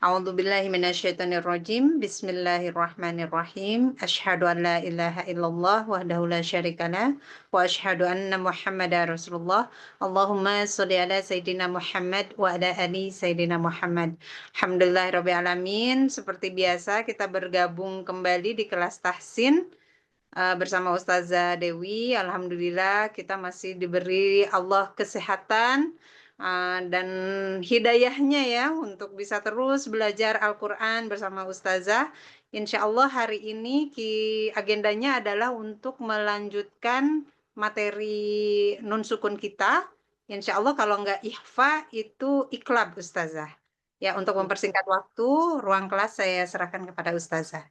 A'udzubillahi minasyaitonirrajim. Bismillahirrahmanirrahim. Asyhadu an la ilaha illallah wahdahu la syarikalah wa asyhadu anna Muhammadar Rasulullah. Allahumma sholli ala Sayyidina Muhammad wa ala ali Sayyidina Muhammad. Alhamdulillahirabbil alamin. Seperti biasa kita bergabung kembali di kelas tahsin bersama Ustazah Dewi. Alhamdulillah kita masih diberi Allah kesehatan dan hidayahnya ya untuk bisa terus belajar Al-Quran bersama Ustazah. Insya Allah hari ini agendanya adalah untuk melanjutkan materi nun sukun kita. Insya Allah kalau nggak ikhfa itu iklab Ustazah. Ya, untuk mempersingkat waktu, ruang kelas saya serahkan kepada Ustazah.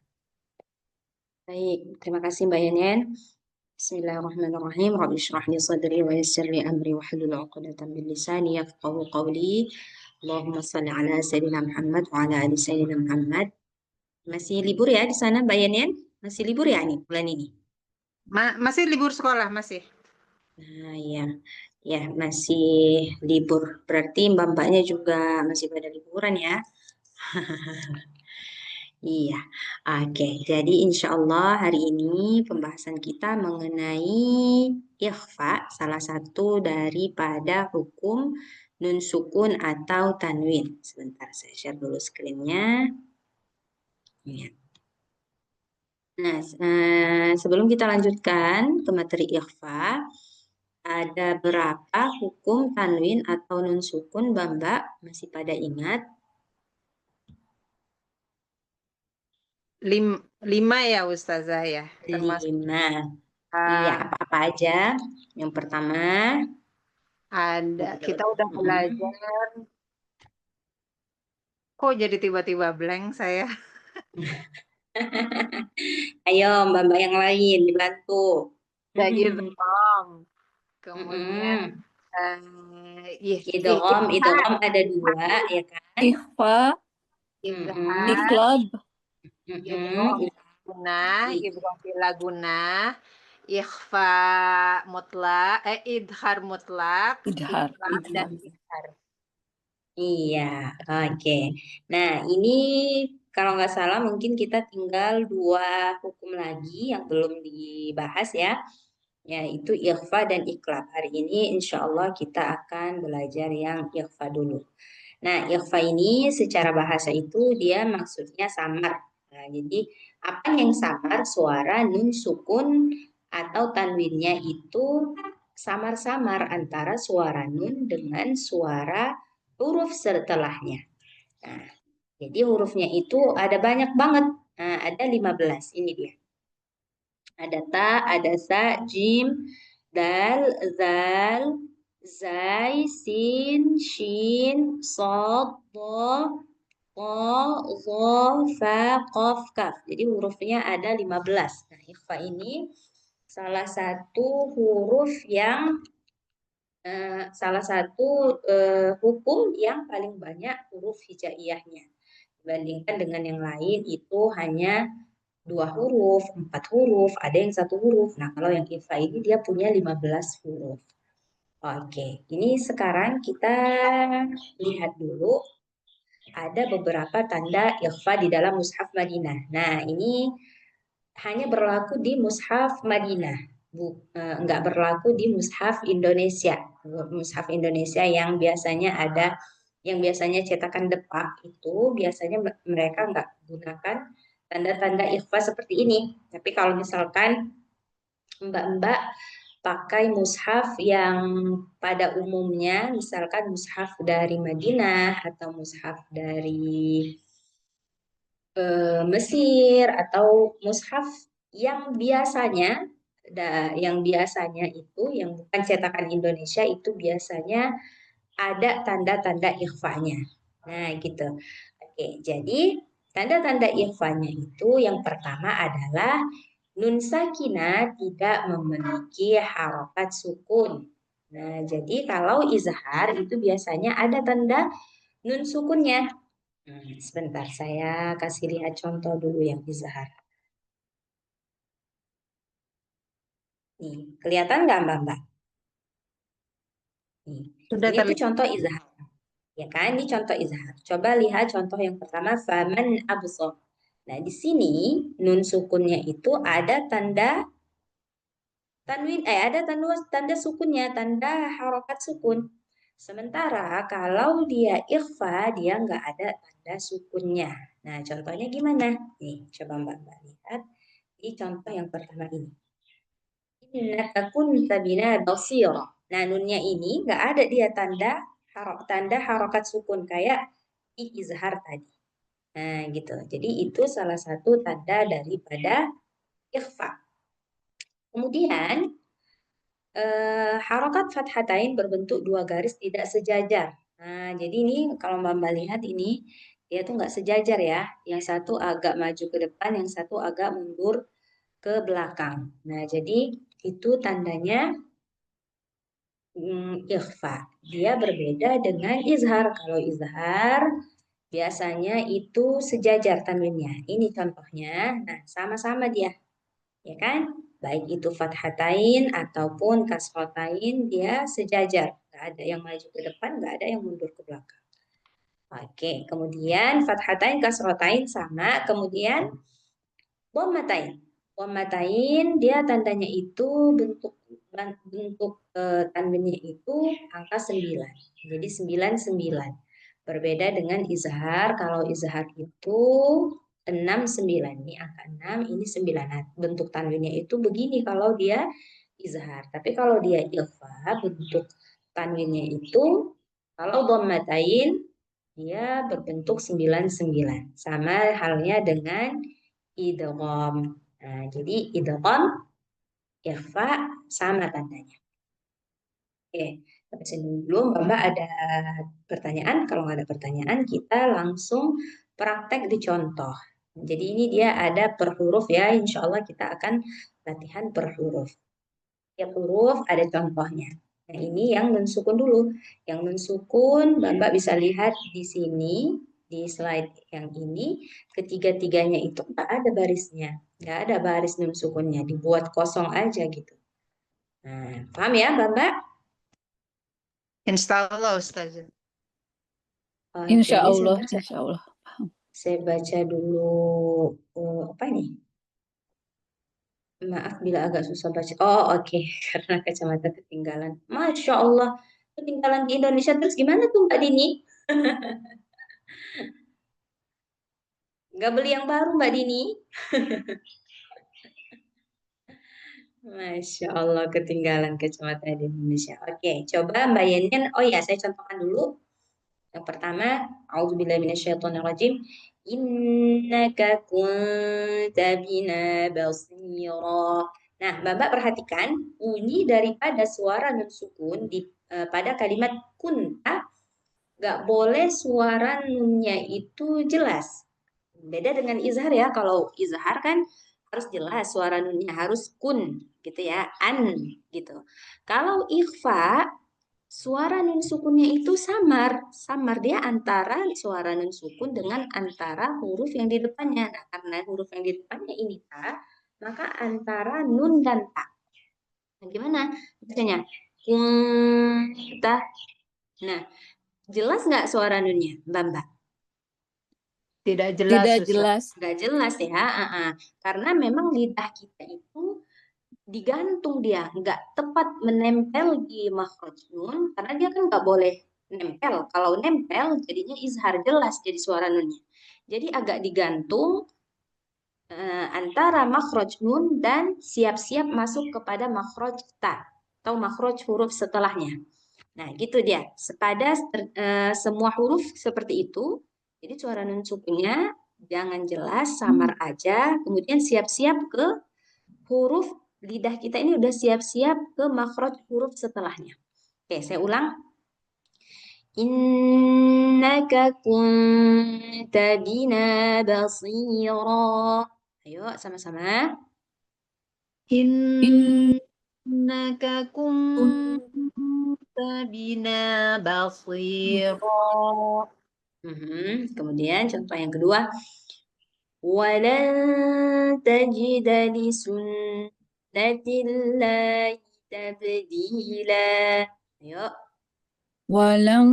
Baik, terima kasih Mbak Yenen. Bismillahirrahmanirrahim. Rabbi shrah li sadri wa yassir li amri wahlul 'uqdatam min lisani yafqahu qawli. Allahumma shalli ala sayyidina Muhammad wa ala ali sayyidina Muhammad. Masih libur ya di sana Mbak Yenen? Masih libur ya nih bulan ini? Masih libur sekolah, masih. Nah, ya. Ya, masih libur. Berarti mbak-mbaknya juga masih pada liburan ya? Iya, oke. Jadi insya Allah hari ini pembahasan kita mengenai ikhfa, salah satu daripada hukum nun sukun atau tanwin. Sebentar, saya share dulu screen-nya. Iya. Nah, sebelum kita lanjutkan ke materi ikhfa, ada berapa hukum tanwin atau nun sukun, Mbak? Masih pada ingat? Lima ya Ustazah ya, termasuk 5. Iya, apa-apa aja? Yang pertama, ada kita udah mm-mm. belajar. Kok jadi tiba-tiba blank saya? Ayo, mbak-mbak yang lain dibantu. Ada idgham, kemudian Mm-mm. izhar, Idgham ada 2, ya kan? Ikhfa, Mm-mm. izhar, iklab, idgham Mm-mm. gunah, I- idgham bila gunah, ikhfa mutlak, idhar mutlak, idhar, iklab dan idhar. izhar. Iya, oke. Nah, ini kalau nggak salah mungkin kita tinggal 2 hukum lagi yang belum dibahas ya, yaitu ikhfa dan iklab. Hari ini insya Allah kita akan belajar yang ikhfa dulu. Nah, ikhfa ini secara bahasa itu dia maksudnya samar. Nah, jadi apa yang samar? Suara nun sukun atau tanwinnya itu samar-samar antara suara nun dengan suara huruf setelahnya. Nah, jadi hurufnya itu ada banyak banget. Nah, ada 15. Ini dia. Ada ta, ada sa, jim, dal, zal, zai, sin, shin, sod, do, ko, zo, fa, kof, kaf. Jadi hurufnya ada 15. Nah, ikhfa ini salah satu huruf yang salah satu hukum yang paling banyak huruf hijaiyahnya. Dibandingkan dengan yang lain itu hanya 2 huruf, 4 huruf, ada yang 1 huruf. Nah, kalau yang ikhfa ini dia punya 15 huruf. Oke, ini sekarang kita lihat dulu ada beberapa tanda ikhfa di dalam mushaf Madinah. Nah, ini hanya berlaku di mushaf Madinah, enggak berlaku di mushaf Indonesia. Mushaf Indonesia yang biasanya cetakan depak itu biasanya mereka enggak gunakan tanda-tanda ikhfa seperti ini. Tapi kalau misalkan mbak-mbak pakai mushaf yang pada umumnya, misalkan mushaf dari Madinah atau mushaf dari Mesir atau mushaf yang biasanya itu yang bukan cetakan Indonesia itu biasanya ada tanda-tanda ikhfanya. Nah, gitu. Oke, jadi tanda-tanda ikhfanya itu yang pertama adalah nun sakinah tidak memiliki harokat sukun. Nah, jadi kalau izhar itu biasanya ada tanda nun sukunnya. Sebentar, saya kasih lihat contoh dulu yang izhar. Nih, kelihatan nggak Mbak? Nih, Sudah ini tuh terlihat. contoh izhar. Ya kan? Ini contoh izhar. Coba lihat contoh yang pertama, faman absor. Nah, di sini nun sukunnya itu ada tanda tanwin, ada tanda sukunnya, tanda harokat sukun. Sementara kalau dia ikhfa, dia nggak ada tanda sukunnya. Nah, contohnya gimana? Nih, coba Mbak lihat di contoh yang pertama ini. Innaka kunta bina basira. Nah, nunnya ini nggak ada dia tanda harokat sukun kayak di izhar tadi. Nah, gitu. Jadi itu salah satu tanda daripada ikhfa. Kemudian harokat fathatain berbentuk dua garis tidak sejajar. Nah, jadi ini kalau Mbak lihat ini dia tuh nggak sejajar ya. Yang satu agak maju ke depan, yang satu agak mundur ke belakang. Nah, jadi itu tandanya ikhfa. Dia berbeda dengan izhar. Kalau izhar biasanya itu sejajar tanwinnya. Ini contohnya. Nah, sama-sama dia, ya kan? Baik itu fathatain ataupun kasrotain, dia sejajar. Nggak ada yang maju ke depan, nggak ada yang mundur ke belakang. Oke, kemudian fathatain, kasrotain sama. Kemudian dhammatain. Dhammatain dia tandanya itu bentuk tanwinnya itu angka 9. Jadi 9 9. Berbeda dengan izhar. Kalau izhar itu 6 9. Ini angka 6, ini 9. Nah, bentuk tanwinnya itu begini kalau dia izhar. Tapi kalau dia ikhfa, bentuk tanwinnya itu kalau dhammatain dia berbentuk 9 9. Sama halnya dengan idgham. Nah, jadi idgham, ikhfa sama tandanya. Oke, sampai sini dulu. Mbak ada pertanyaan? Kalau nggak ada pertanyaan, kita langsung praktek di contoh. Jadi ini dia ada per huruf ya. Insya Allah kita akan latihan per huruf. Tiap huruf ada contohnya. Nah, ini yang nun sukun dulu. Yang nun sukun, Mbak bisa lihat di sini, di slide yang ini, ketiga-tiganya itu nggak ada barisnya. Nggak ada baris nun sukunnya, dibuat kosong aja gitu. Nah, paham ya, Mbak? Insya Allah, Ustazah. Oke, Insya ini Allah, insya Allah. saya baca dulu apa ini? Maaf bila agak susah baca. Oh, oke. Karena kacamata ketinggalan. Masya Allah. Ketinggalan di Indonesia. Terus gimana tuh Mbak Dini? Nggak beli yang baru Mbak Dini? Masya Allah, ketinggalan kacamata di Indonesia. Oke, coba Mbak Yenian. Oh ya, saya contohkan dulu. Yang pertama, A'udzubillahi minasyaitonirrajim. Innaka kunta bina basira. Nah, Mbak perhatikan bunyi daripada suara nun sukun pada kalimat kunta nggak boleh suara nunnya itu jelas. Beda dengan izhar ya. Kalau izhar kan harus jelas suara nunnya harus kun gitu ya, an gitu. Kalau ikhfa suara nun sukunnya itu samar. Samar dia antara suara nun sukun dengan antara huruf yang di depannya. Nah, karena huruf yang di depannya ini ta, maka antara nun dan ta. Nah, gimana? Bacanya kunta. Nah, jelas nggak suara nunnya, Mbak? Tidak jelas, Tidak Ustaz. jelas. Nggak jelas ya. Karena memang lidah kita itu digantung dia, nggak tepat menempel di makhraj nun, karena dia kan nggak boleh nempel. Kalau nempel jadinya izhar jelas jadi suara nunnya. Jadi agak digantung antara makhraj nun dan siap-siap masuk kepada makhraj ta atau makhraj huruf setelahnya. Nah, gitu dia. Pada semua huruf seperti itu. Jadi suara nun sukunya jangan jelas, samar aja. Kemudian siap-siap ke huruf lidah kita ini udah siap-siap ke makhraj huruf setelahnya. Oke, saya ulang. Innaka kunta bina basira. Ayo, sama-sama. In Innaka kunta bina basira. Kemudian contoh yang kedua. ولن تجد لسنة الله تبديلا. Ayo. walang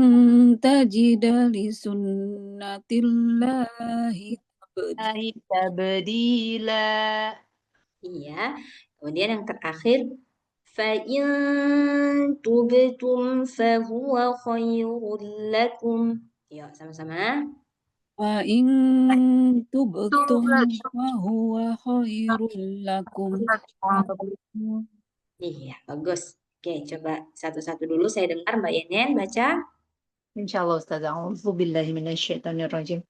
tajida li sunnatillahi tabdila. Iya. Kemudian yang terakhir, فَإِن تُبْتُمْ فَهُوَ خَيْرٌ لَكُمْ. Yuk, sama-sama. Wa in tubtum fahuwa khairul lakum. Iya, bagus. Oke, coba satu-satu dulu saya dengar Mbak Yenen baca. Insyaallah Ustaz. A'udzu billahi minasyaitonir rajim.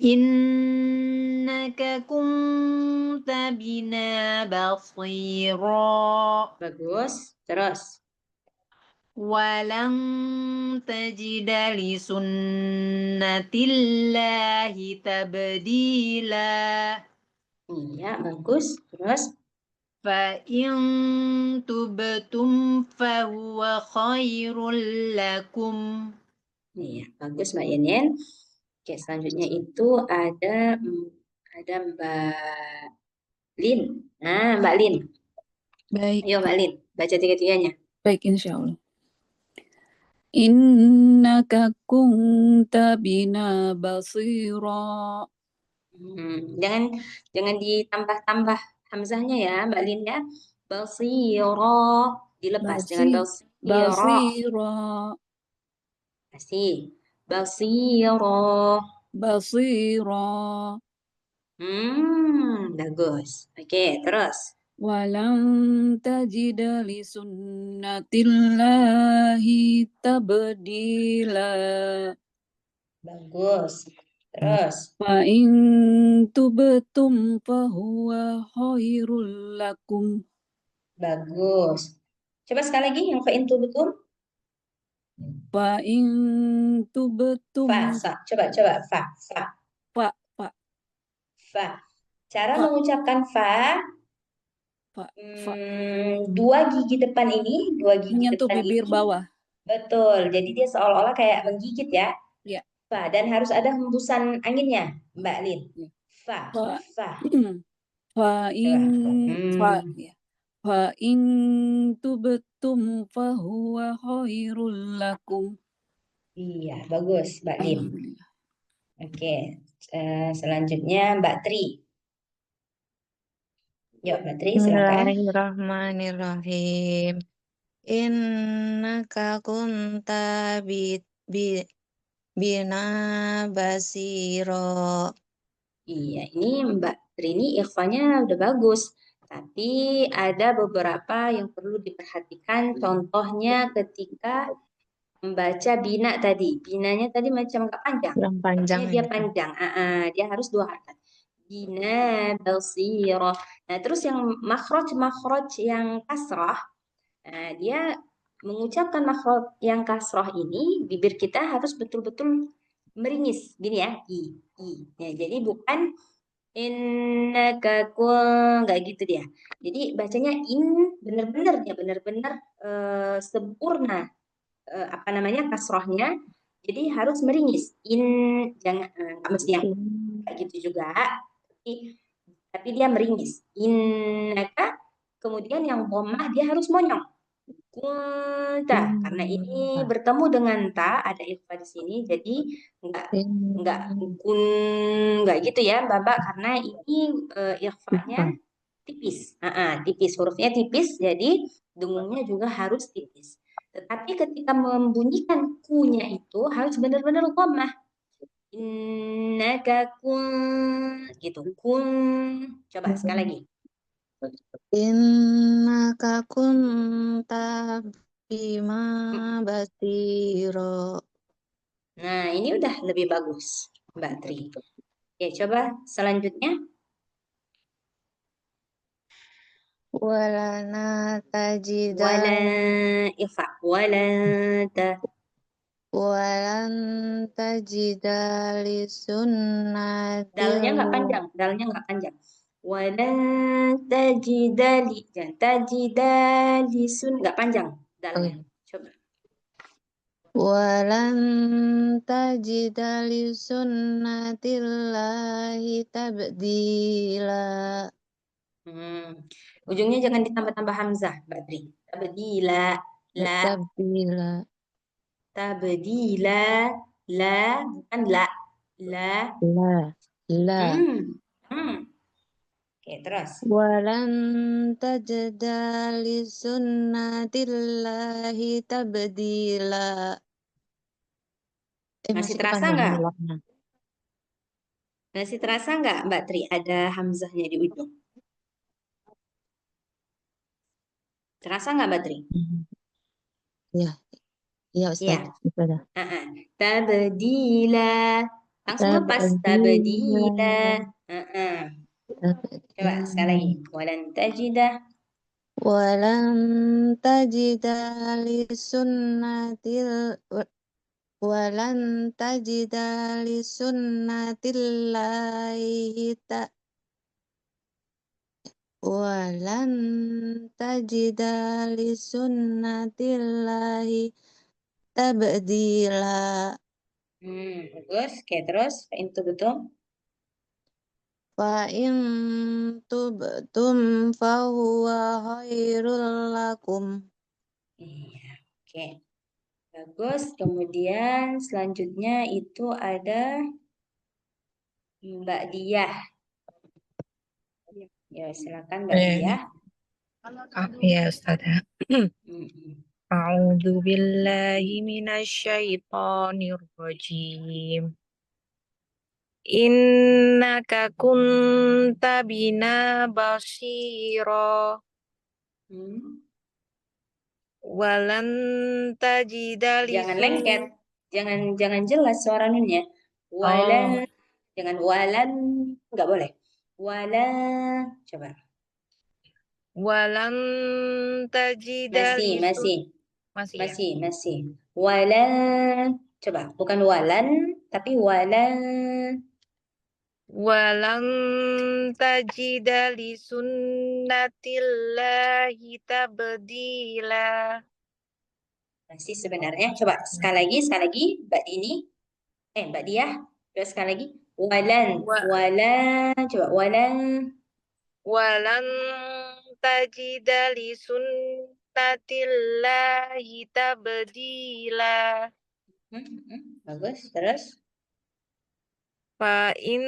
Innaka kunta bina basira. Bagus. Terus. Walang tajida li sunnatillahi tabdila. Iya, bagus. Terus. Fa'in tubtum fahuwa khairul lakum. Iya, bagus Mbak Yenen. Oke, selanjutnya itu ada Mbak Lin. Nah, Mbak Lin. Baik, Ayo Mbak Lin, baca tiga-tiganya. baik insya Allah. Innaka kunta bina basira. Jangan jangan ditambah-tambah hamzahnya ya, Mbak Lin ya. Basiro dilepas dengan basiro. Basira. Masih. Basiro. Basira. Bagus. Oke, terus. Walang tajida li sunnatillahi tabdila. Bagus. Terus. Fa in tubtum fahuwa khairul lakum. Bagus. Coba sekali lagi yang fa'intu betul. Fa in tubtum Coba fa, fa, fa fa fa. Cara fa mengucapkan fa, fa fa dua gigi depan ini, menyentuh bibir bawah. betul. Jadi dia seolah-olah kayak menggigit ya. Ya. Fa, dan harus ada hembusan anginnya, Mbak Lin. Ya. Fa, Fa fa. fa in fa Coba. ya. Fa in tubtum fahuwa khairul lakum. Iya, bagus, Mbak Lin. Alhamdulillah. Oke, selanjutnya Mbak Tri. Yuk, Mbak Tri, silakan. Bismillahirrahmanirrahim. Innaka kunta bi bina basiro. Iya, ini Mbak Tri ini ikhfanya udah bagus. Tapi ada beberapa yang perlu diperhatikan. Contohnya ketika membaca bina tadi. Binanya tadi macam nggak panjang. Yang panjang Harusnya dia ya. panjang. Dia harus dua harakat. Bina basiro. Nah, terus yang makhraj yang kasrah. Nah, dia mengucapkan makhraj yang kasrah ini, bibir kita harus betul-betul meringis. Gini ya, i. Ya, jadi bukan innaka nggak gitu dia. Jadi bacanya bener-bener ya, bener-bener sempurna apa namanya kasrohnya. Jadi harus meringis. Jangan nggak mesti yang kayak gitu juga. Tapi dia meringis. Innaka, kemudian yang dhammah dia harus monyong. Kunta, karena ini bertemu dengan ta, ada ikhfa di sini, jadi nggak kun nggak gitu ya, Mbak, karena ini ikhfanya tipis, tipis, hurufnya tipis, jadi dengungnya juga harus tipis. Tetapi ketika membunyikan kunya itu harus benar-benar dhammah. Innaka kun, gitu, kun. Coba sekali lagi. Innaka kunta bima basiro. Nah, ini udah lebih bagus, Mbak Tri. Oke, coba selanjutnya. Walana tajida Wala ifa, wala ta. walan tajida li Dalnya sunnatil nggak panjang, dalnya nggak panjang. Wala tajidali, jangan tajidali sun, nggak panjang dalnya. Coba. walan tajida li sunnatillahi tabdila. Ujungnya jangan ditambah-tambah hamzah, Mbak Tri. Tabdila, la. Tabdila. Tabdila. La, bukan la. La. La. Oke, terus. Walan tajida li sunnatillahi tabdila. Masih Masih terasa kepanjangan nggak? lamnya. Masih terasa nggak, Mbak Tri? Ada hamzahnya di ujung. Terasa nggak, Mbak Tri? Ya, iya Iya. Ustaz. Ustazah. Tabdila. Langsung lepas. Tabdila. Tabdila. Coba sekali lagi. Walan tajidah. Walan tajida li sunnatil walan tajida li sunnatillahi walan tajida li sunnatillahi tabdila. Bagus. Oke, terus. Itu betul. Fa in tubtum fahuwa khairul lakum. Iya. Oke. Bagus. Kemudian selanjutnya itu ada Mbak Diah. Ya, silakan Mbak Diah. Ya Ustazah. Mm-mm. A'udzu billahi minasyaitonir rajim. Innaka kunta bina basira Hmm. walan tajida Jangan lisun. lengket. Jangan jelas suara nunnya. Walan, jangan walan, nggak boleh. Wala, coba. Walan tajida lisun. Masih ya? Masih. Wala, coba. Bukan walan, tapi wala. Walan tajida lisunnatillahi tabdila. Masih sebenarnya. Coba sekali lagi, Mbak Dini. Mbak Diah. Coba sekali lagi. Walan, Wa- wala, coba walan. Walan tajida lisunnatillahi tabdila. Bagus, terus. Fa in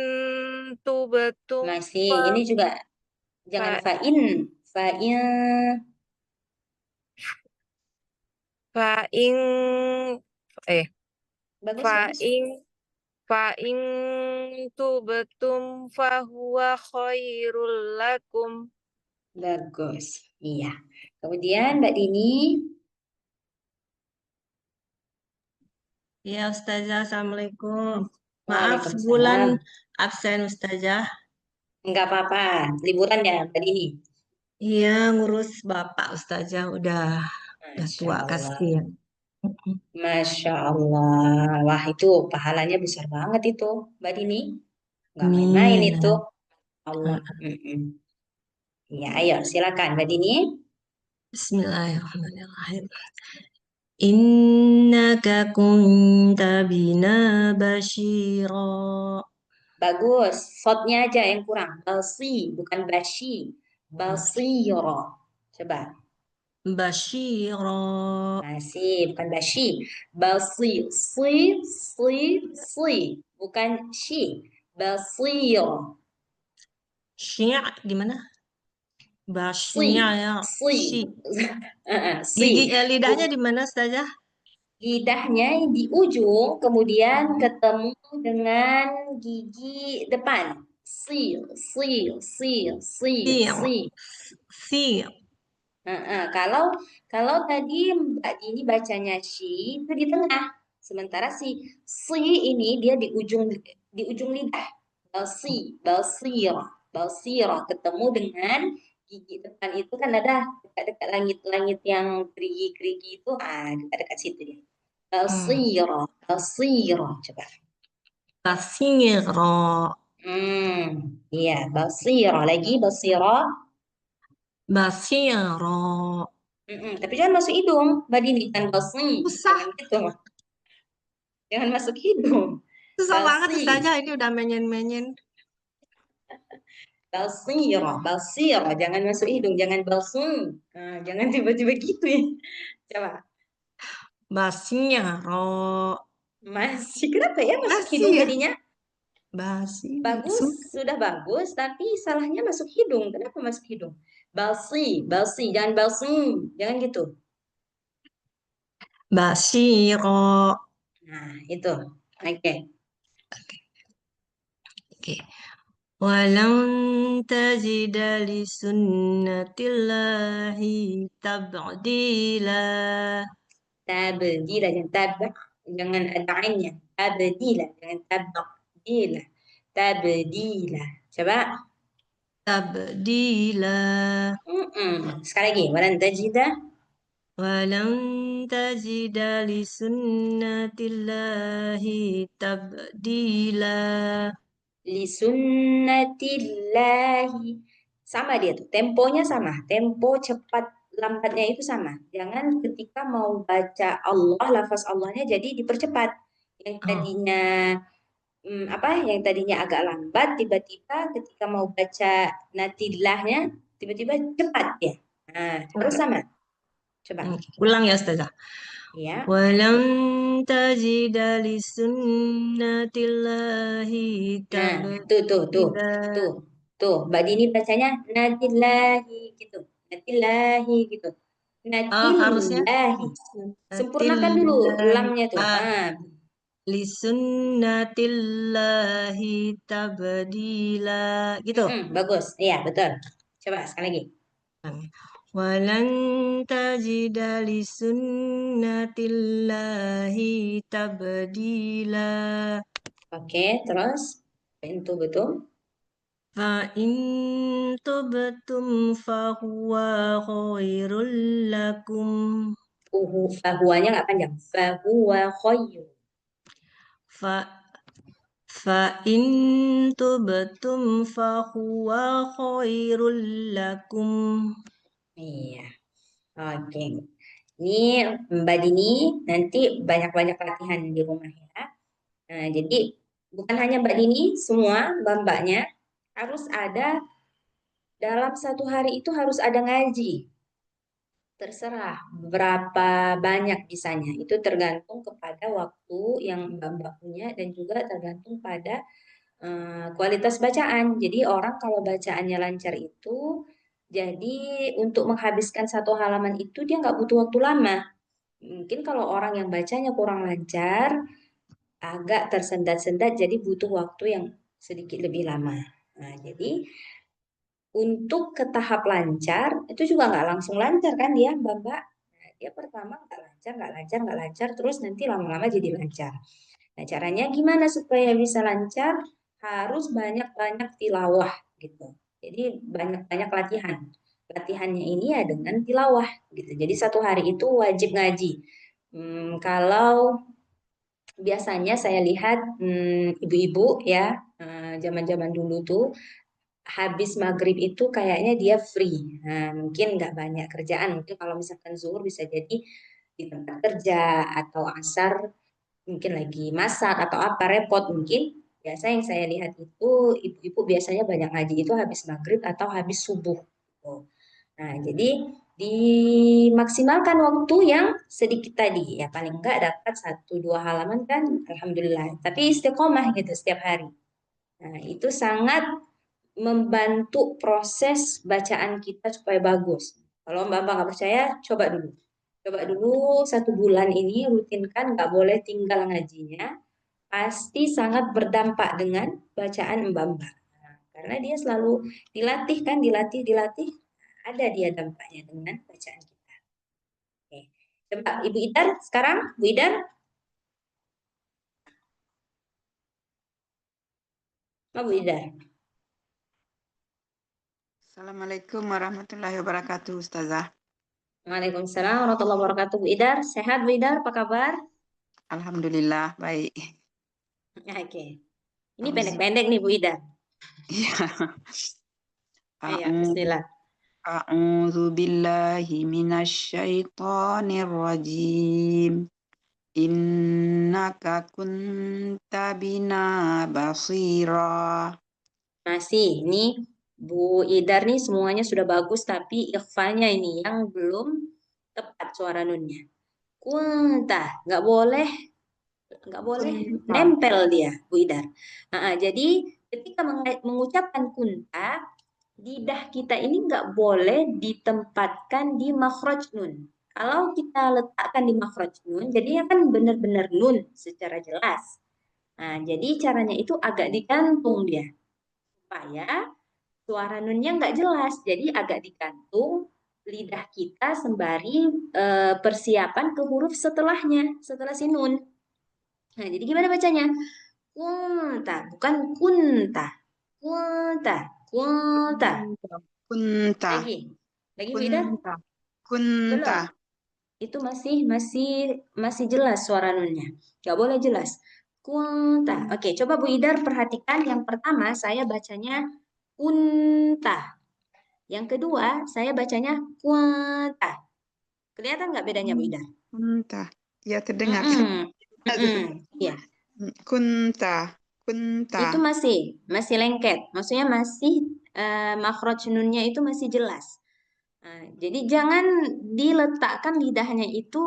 tubtum Masih, fa ini juga jangan fa fa'in. Fa'in, fa in eh bagus, fa bagus. in fa in tubtum fa huwa khairul lakum. Bagus, iya. Kemudian Mbak Dini, Ya Ustazah, Assalamualaikum. Maaf Waalaikumsalam. sebulan absen Ustazah. Enggak apa-apa, liburan ya Mbak Dini. Iya, ngurus Bapak Ustazah udah Masya tua Allah. kasihan. Masya Allah. Wah, itu pahalanya besar banget itu, Mbak Dini. Nggak main-main Amin. itu. Allah. Iya, ayo silakan Mbak Dini. Bismillahirrahmanirrahim. Innaka kunta bina basyira. Bagus, shotnya aja yang kurang. Balsi, bukan bashi. Balsiro. Coba. Basyira. Masih, bukan bashi. Balsi. Si. Bukan shi. Balsiro. Syi' di mana? Si. Basyira. Si. Si. Gigi lidahnya di mana Ustazah? Lidahnya di ujung, kemudian ketemu dengan gigi depan. Si. Syi'. Syi'. Kalau kalau tadi Mbak Dini bacanya shi itu di tengah, sementara si ini dia di ujung lidah. Balsiro ketemu dengan gigi depan itu kan ada dekat-dekat langit-langit yang gerigi-gerigi itu, dekat-dekat situ dia. Balsiro, coba. Basyira. Iya, balsiro. Basyira. Tapi jangan masuk hidung, Mbak Dini, kan balsi. Susah. Jangan gitu. Jangan masuk hidung. Susah banget Balsi. Ustazah, ini udah menyen-menyen. Balsiro. Jangan masuk hidung, jangan balsung. Jangan tiba-tiba gitu ya. Coba. Basyaro. Masih, kenapa ya masuk Masih hidung ya? jadinya? Basi. Bagus, sudah bagus, tapi salahnya masuk hidung. Kenapa masuk hidung? Balsi, jangan balsi, jangan gitu. Basyiro. Nah, itu. Oke. Oke. Walan tajida li sunnatillahi tabdila. Tabdila, jangan tabak. Jangan ada ainnya. Tabdila, jangan tabak. Dila. Tabdila. Coba. Tabdila. Sekali lagi. Walan tajida. Walan tajida li sunnatillahi tabdila. Li sunnatillahi. Sama dia tuh. Temponya sama. Tempo cepat lambatnya itu sama. Jangan ketika mau baca Allah, lafaz Allahnya jadi dipercepat. Yang Oh. tadinya yang tadinya agak lambat, tiba-tiba ketika mau baca natilahnya, tiba-tiba cepat ya. Nah, terus sama. Coba. Ulang ya Ustazah. Ya. Walan tajida li sunnatillahi Nah, tabdila. tuh. Mbak Dini bacanya natillahi gitu. Natillahi gitu. Harusnya Natillahi. Sempurnakan dulu lamnya tuh. li sunnatillahi tabdila gitu. Bagus. Iya, betul. Coba sekali lagi. Walan tajida li sunnatillahi tabdila. Oke, terus pintu betul. Fa in tubtum fahuwa khairul lakum. Fahuwanya nggak panjang. Fahuwa khairu. Fa in tubtum fahuwa khairul lakum. Iya. Oke. Ini Mbak Dini nanti banyak-banyak latihan di rumah ya. Nah, jadi bukan hanya Mbak Dini, semua mbak-mbaknya harus ada dalam satu hari itu harus ada ngaji. Terserah berapa banyak bisanya. Itu tergantung kepada waktu yang mbak-mbak punya dan juga tergantung pada kualitas bacaan. Jadi orang kalau bacaannya lancar itu, jadi untuk menghabiskan satu halaman itu dia nggak butuh waktu lama. Mungkin kalau orang yang bacanya kurang lancar, agak tersendat-sendat, jadi butuh waktu yang sedikit lebih lama. Nah, jadi untuk ke tahap lancar, itu juga nggak langsung lancar kan dia, Mbak. Nah, dia pertama nggak lancar, terus nanti lama-lama jadi lancar. Nah, caranya gimana supaya bisa lancar? Harus banyak-banyak tilawah gitu. Jadi banyak-banyak latihan. Latihannya ini ya dengan tilawah gitu. Jadi satu hari itu wajib ngaji. Kalau biasanya saya lihat ibu-ibu ya zaman-zaman dulu tuh habis maghrib itu kayaknya dia free. Nah, mungkin nggak banyak kerjaan. Mungkin kalau misalkan zuhur bisa jadi di tempat kerja atau asar mungkin lagi masak atau apa repot mungkin. Biasa yang saya lihat itu ibu-ibu biasanya banyak ngaji itu habis maghrib atau habis subuh. Gitu. Nah, jadi dimaksimalkan waktu yang sedikit tadi ya paling enggak dapat 1-2 halaman kan alhamdulillah. Tapi istiqomah gitu setiap hari. Nah, itu sangat membantu proses bacaan kita supaya bagus. Kalau Mbak nggak percaya, coba dulu. Coba dulu 1 bulan ini rutinkan, nggak boleh tinggal ngajinya. Pasti sangat berdampak dengan bacaan Mbak. Nah, karena dia selalu dilatih kan, dilatih. Ada dia dampaknya dengan bacaan kita. Oke. Coba Ibu Idar sekarang, Bu Idar. Bu Idar. Assalamualaikum warahmatullahi wabarakatuh, Ustazah. Waalaikumsalam warahmatullahi wabarakatuh. Bu Idar, sehat Bu Idar? Apa kabar? Alhamdulillah, baik. Oke. Ini pendek-pendek nih Bu Idar. Iya. Iya, bismillah. A'udzu billahi minasyaitonir rajim. Innaka kunta bina basira. Masih, ini Bu Idar nih semuanya sudah bagus, tapi ikhfanya ini yang belum tepat suara nunnya. Kunta, nggak boleh Kunta. nempel dia, Bu Idar. Jadi ketika mengucapkan kunta, lidah kita ini nggak boleh ditempatkan di makhraj nun. Kalau kita letakkan di makhraj nun, jadinya kan benar-benar nun secara jelas. Nah, jadi caranya itu agak digantung dia, supaya suara nunnya nggak jelas. Jadi agak digantung lidah kita sembari persiapan ke huruf setelahnya, setelah si nun. Nah, jadi gimana bacanya? Kunta, bukan kunta. Kunta, kunta. Kunta. Lagi Bu Ida? Kunta. Kunta. Belum. Itu masih jelas suara nunnya. Gak boleh jelas. Kunta. Oke, coba Bu Idar perhatikan yang pertama saya bacanya kunta. Yang kedua saya bacanya kunta. Kelihatan nggak bedanya Bu Idar? Kunta. Ya, terdengar. Iya. Kunta. Kunta. Itu masih lengket. Maksudnya masih makhraj nunnya itu masih jelas. Nah, jadi jangan diletakkan lidahnya itu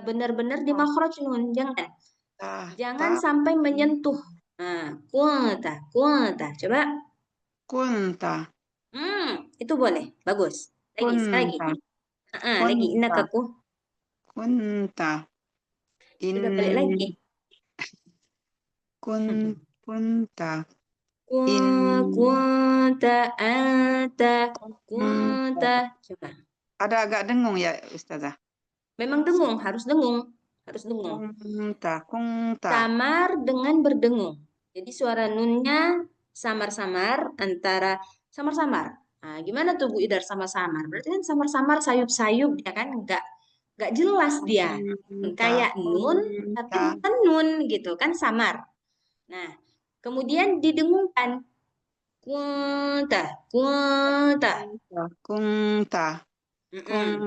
benar-benar di makhraj nun, jangan. Jangan sampai menyentuh. Nah, kunta. Coba. Kunta. Itu boleh. Bagus. Lagi, sekali lagi. Lagi, inakaku. Kunta. Sudah balik lagi. Kunta. Kunta, anta, kunta. Coba. Ada agak dengung ya, Ustazah? Memang dengung, harus dengung. Harus dengung. Kunta. Samar dengan berdengung. Jadi suara nunnya samar-samar antara samar-samar. Nah, gimana tuh Bu Idar samar-samar? Berarti kan samar-samar sayup-sayup ya kan? Nggak jelas dia. Kayak nun tapi bukan nun gitu kan samar. Nah, kemudian didengungkan. Kunta.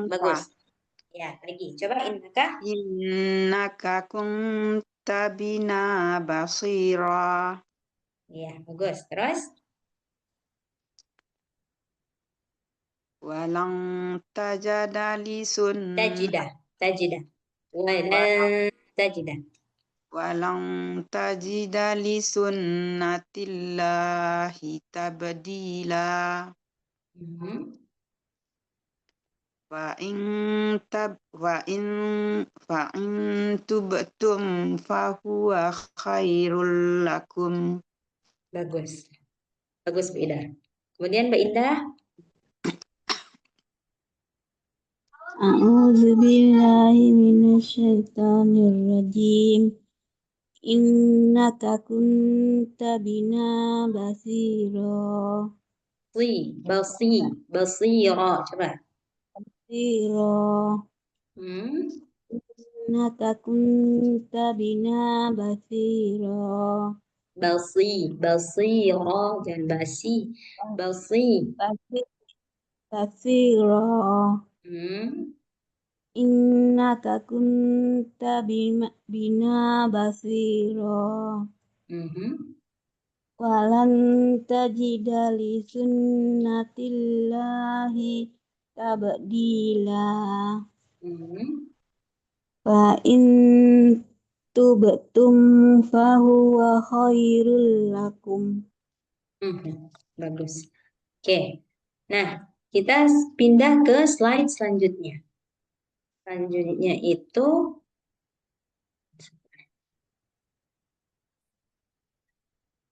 Bagus. Ya, lagi. Coba innaka. Innaka kunta bina basira. Ya, bagus. Terus? Walang tajada lisun. Tajidah. Walang tajidah. Walang tajida lisunnatillahi tabdila. Fa in tubtum fahuwa khairul lakum. Bagus. Bagus Bu Ida. Kemudian Mbak Indah. A'udzu billahi minasyaitonir rajim. Innaka kunta bina basira. Basira. Coba. Basira. Innaka kunta bina basira. Basira. Jangan basi. Basira. Innaka kunta bina basira. Walan tajida li sunnatillahi tabdila. Fa in tubtum fahuwa khairul lakum. Bagus. Oke. Nah, kita pindah ke slide selanjutnya. Selanjutnya itu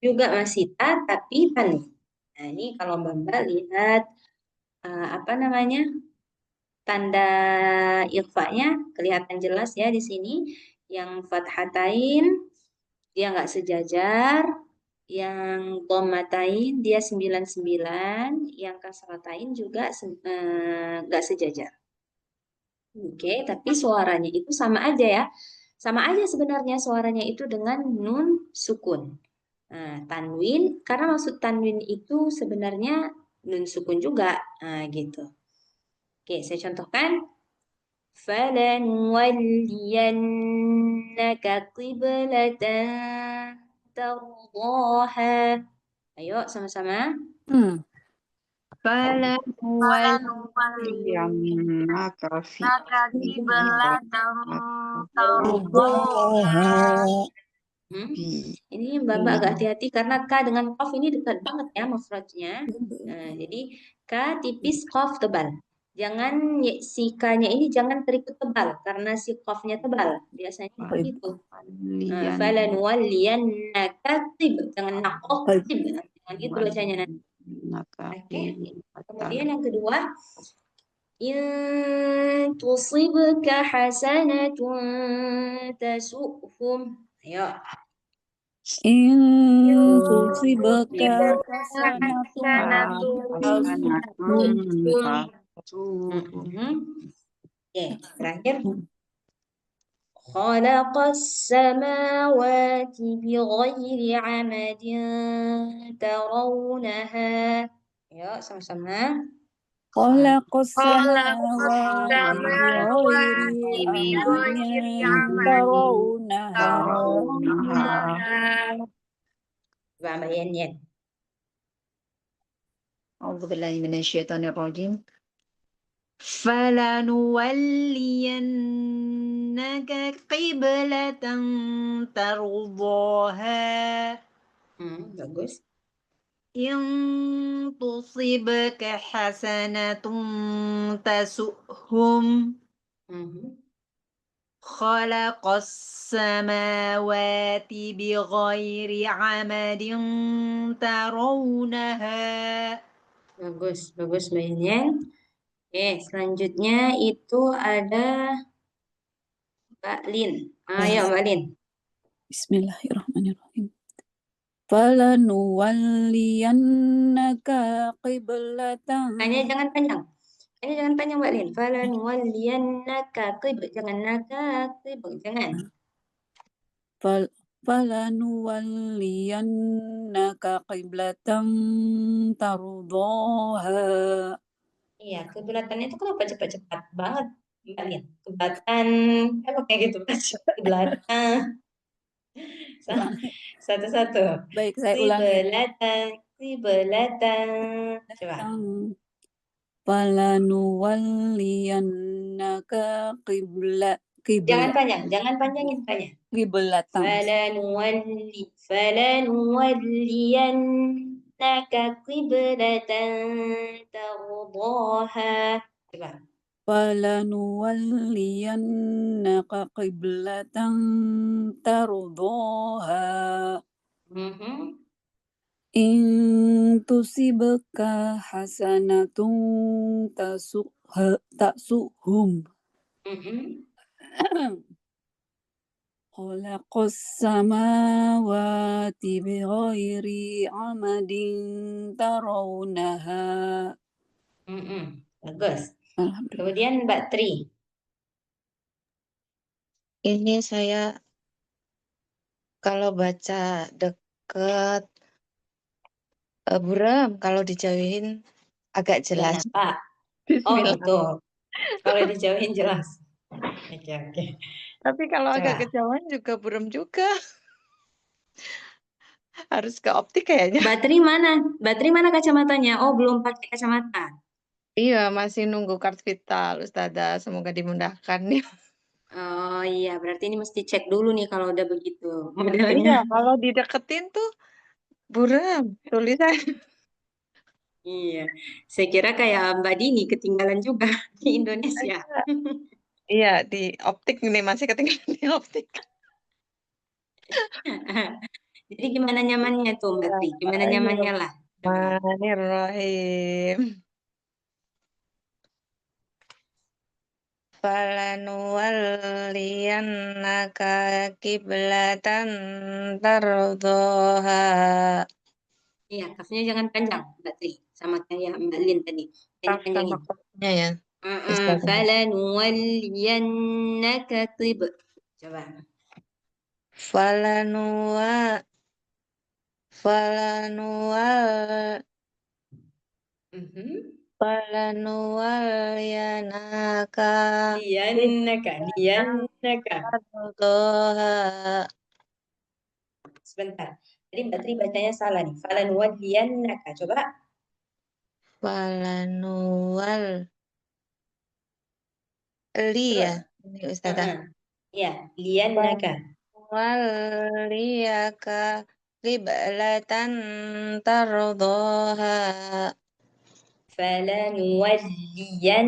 juga masih ta tapi tanwin. Nah, ini kalau Mbak lihat apa namanya? Tanda ikhfa-nya kelihatan jelas ya di sini. Yang fathatain dia nggak sejajar, yang dhammatain dia 99, yang kasratain juga nggak sejajar. Oke, tapi suaranya itu sama aja ya. Sama aja sebenarnya suaranya itu dengan nun sukun. Nah, tanwin, karena maksud tanwin itu sebenarnya nun sukun juga. Nah, gitu. Oke, saya contohkan. فَلَنُوَلِّيَنَّكَ قِبْلَةً تَرْضَاهَا. Ayo sama-sama. فلنولينك في قبلة ترضاها. Ini Mbak agak hati-hati karena K dengan Qaf ini dekat banget ya makhrajnya. Nah, jadi K tipis, Qaf tebal. Jangan si K-nya ini jangan terikut tebal karena si Qaf-nya tebal. Biasanya begitu. Falanuwalliyannaka qib. Jangan naqoh qib. Jangan gitu bacanya nanti. Oke. Kemudian yang kedua, in tusibka hasanatun tasu'hum. Ayo. In tusibka hasanatun Oke, terakhir. Khalaqas samawati bighairi amadin tarawunaha. Ayo, sama-sama. Khalaqas samawati bighairi amadin tarawunaha. Coba Mbak Yen. أعوذ بالله من الشيطان الرجيم فلنولينك قبلة ترضاها Bagus. إن تصبك حسنة تسؤهم خلق السماوات بغير عمد ترونها. Bagus Mbak Yen. Oke, selanjutnya itu ada Mbak Lin. Ayo Mbak Lin. Bismillahirrahmanirrahim. Falanuwalliyannaka qiblatan. Hanya jangan panjang. Ini jangan panjang Mbak Lin. Falanuwalliyannaka qib. Jangan naka qib. Jangan. Falanuwalliyannaka qiblatan tardaha. Iya, kiblatannya itu kenapa cepat-cepat banget Mbak Lin? Kiblatan, apa kayak gitu baca? Kiblatan. Satu-satu. Baik, saya ulangi. Kiblatan. Coba. Falanuwalliyannaka Jangan panjangin tanya. qiblatan. Falanuwalliyannaka qiblatan tardaha. Coba. Falanuwalliyannaka qiblatan tardaha. In tusibka hasanatun tasu'hum. Khalaqas samawati bighairi amadin tarawunaha. Bagus. Kemudian Mbak Tri. Ini saya kalau baca deket buram, kalau dijauhin agak jelas. Pak. Oh gitu. Kalau dijauhin jelas. Oke. Tapi kalau Coba. agak kejauhan juga buram juga. Harus ke optik kayaknya. Bateri mana kacamatanya? Oh, belum pakai kacamata. Iya, masih nunggu kartu vital, Ustazah. Semoga dimudahkan ya. Oh iya, berarti ini mesti cek dulu nih kalau udah begitu Iya, modelnya. kalau dideketin tuh buram tulisan. Iya, saya kira kayak Mbak Dini ketinggalan juga di Indonesia. Iya, di optik ini masih ketinggalan di optik. Jadi gimana nyamannya tuh Mbak Tri? Gimana nyamannya lah? Bismillahirrahmanirrahim. Falanuwalliyannaka qiblatan tardaha. Iya, kafnya jangan panjang Mbak Tri, sama kayak Mbak Lin tadi. Kaf sama Panjangin. kafnya ya. Falanuwalliyannaka qib. Coba. Falanuwalliyanaka Liyannaka. tardaha. Sebentar. Jadi Mbak Tri bacanya salah nih. Falanuwalliyannaka. Coba. Falanuwal Terus, ini Ustazah. ya, liyannaka. Waliyaka qiblatan tardaha. Falanuwalliyan,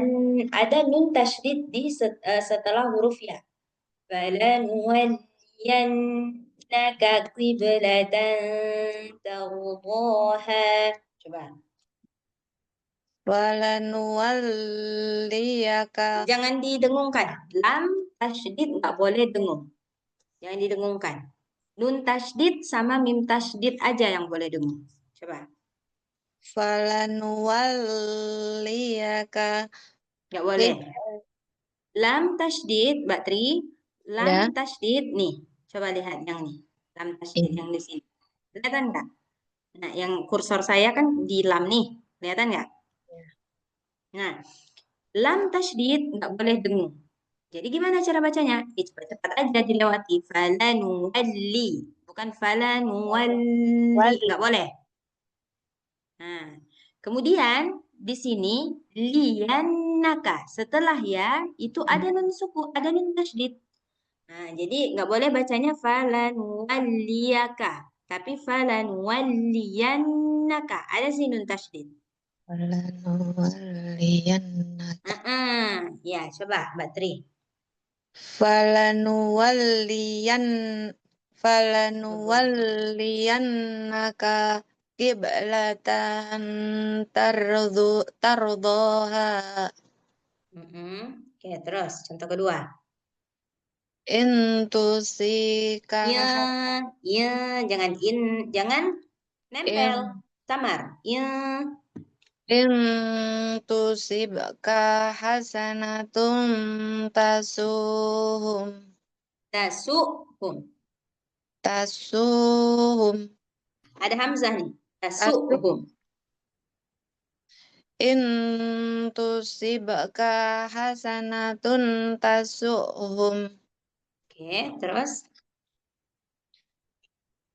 ada nun tasydid di setelah huruf ya. Falanuwalliyannaka qiblatan tardaha. Coba. Walanuwalliyaka. Jangan didengungkan. Lam tasydid nggak boleh dengung. Jangan didengungkan. Nun tasydid sama mim tasydid aja yang boleh dengung. Coba. Falanuwalliyaka. Nggak boleh. Lam tasydid, Mbak Tri. Lam Ya. tasydid nih. Coba lihat yang nih. Lam tasydid yang di sini. Kelihatan nggak? Nah, yang kursor saya kan di lam nih. Kelihatan nggak? Nah, lam tasydid nggak boleh dengung. Jadi gimana cara bacanya? Cepat-cepat aja dilewati. Falanuwalli. Bukan falanuwalli. Nggak boleh. Nah, kemudian di sini liyannaka. Setelah ya, itu ada nun suku, ada nun tasydid. Nah, jadi nggak boleh bacanya falanuwalliyaka. Tapi falanuwalliyannaka. Ada sih nun tasydid. Falanuwalliyannaka. Ya, coba Mbak Tri. Falanuwalliyannaka qiblatan tardaha. Oke, terus contoh kedua. Intusika. Ya, jangan nempel, samar. Ya, Intusibka hasanatun tasuhum. Tasuhum. Ada hamzah nih. Tasuhum. Intusibka hasanatun tasuhum. Oke, terus.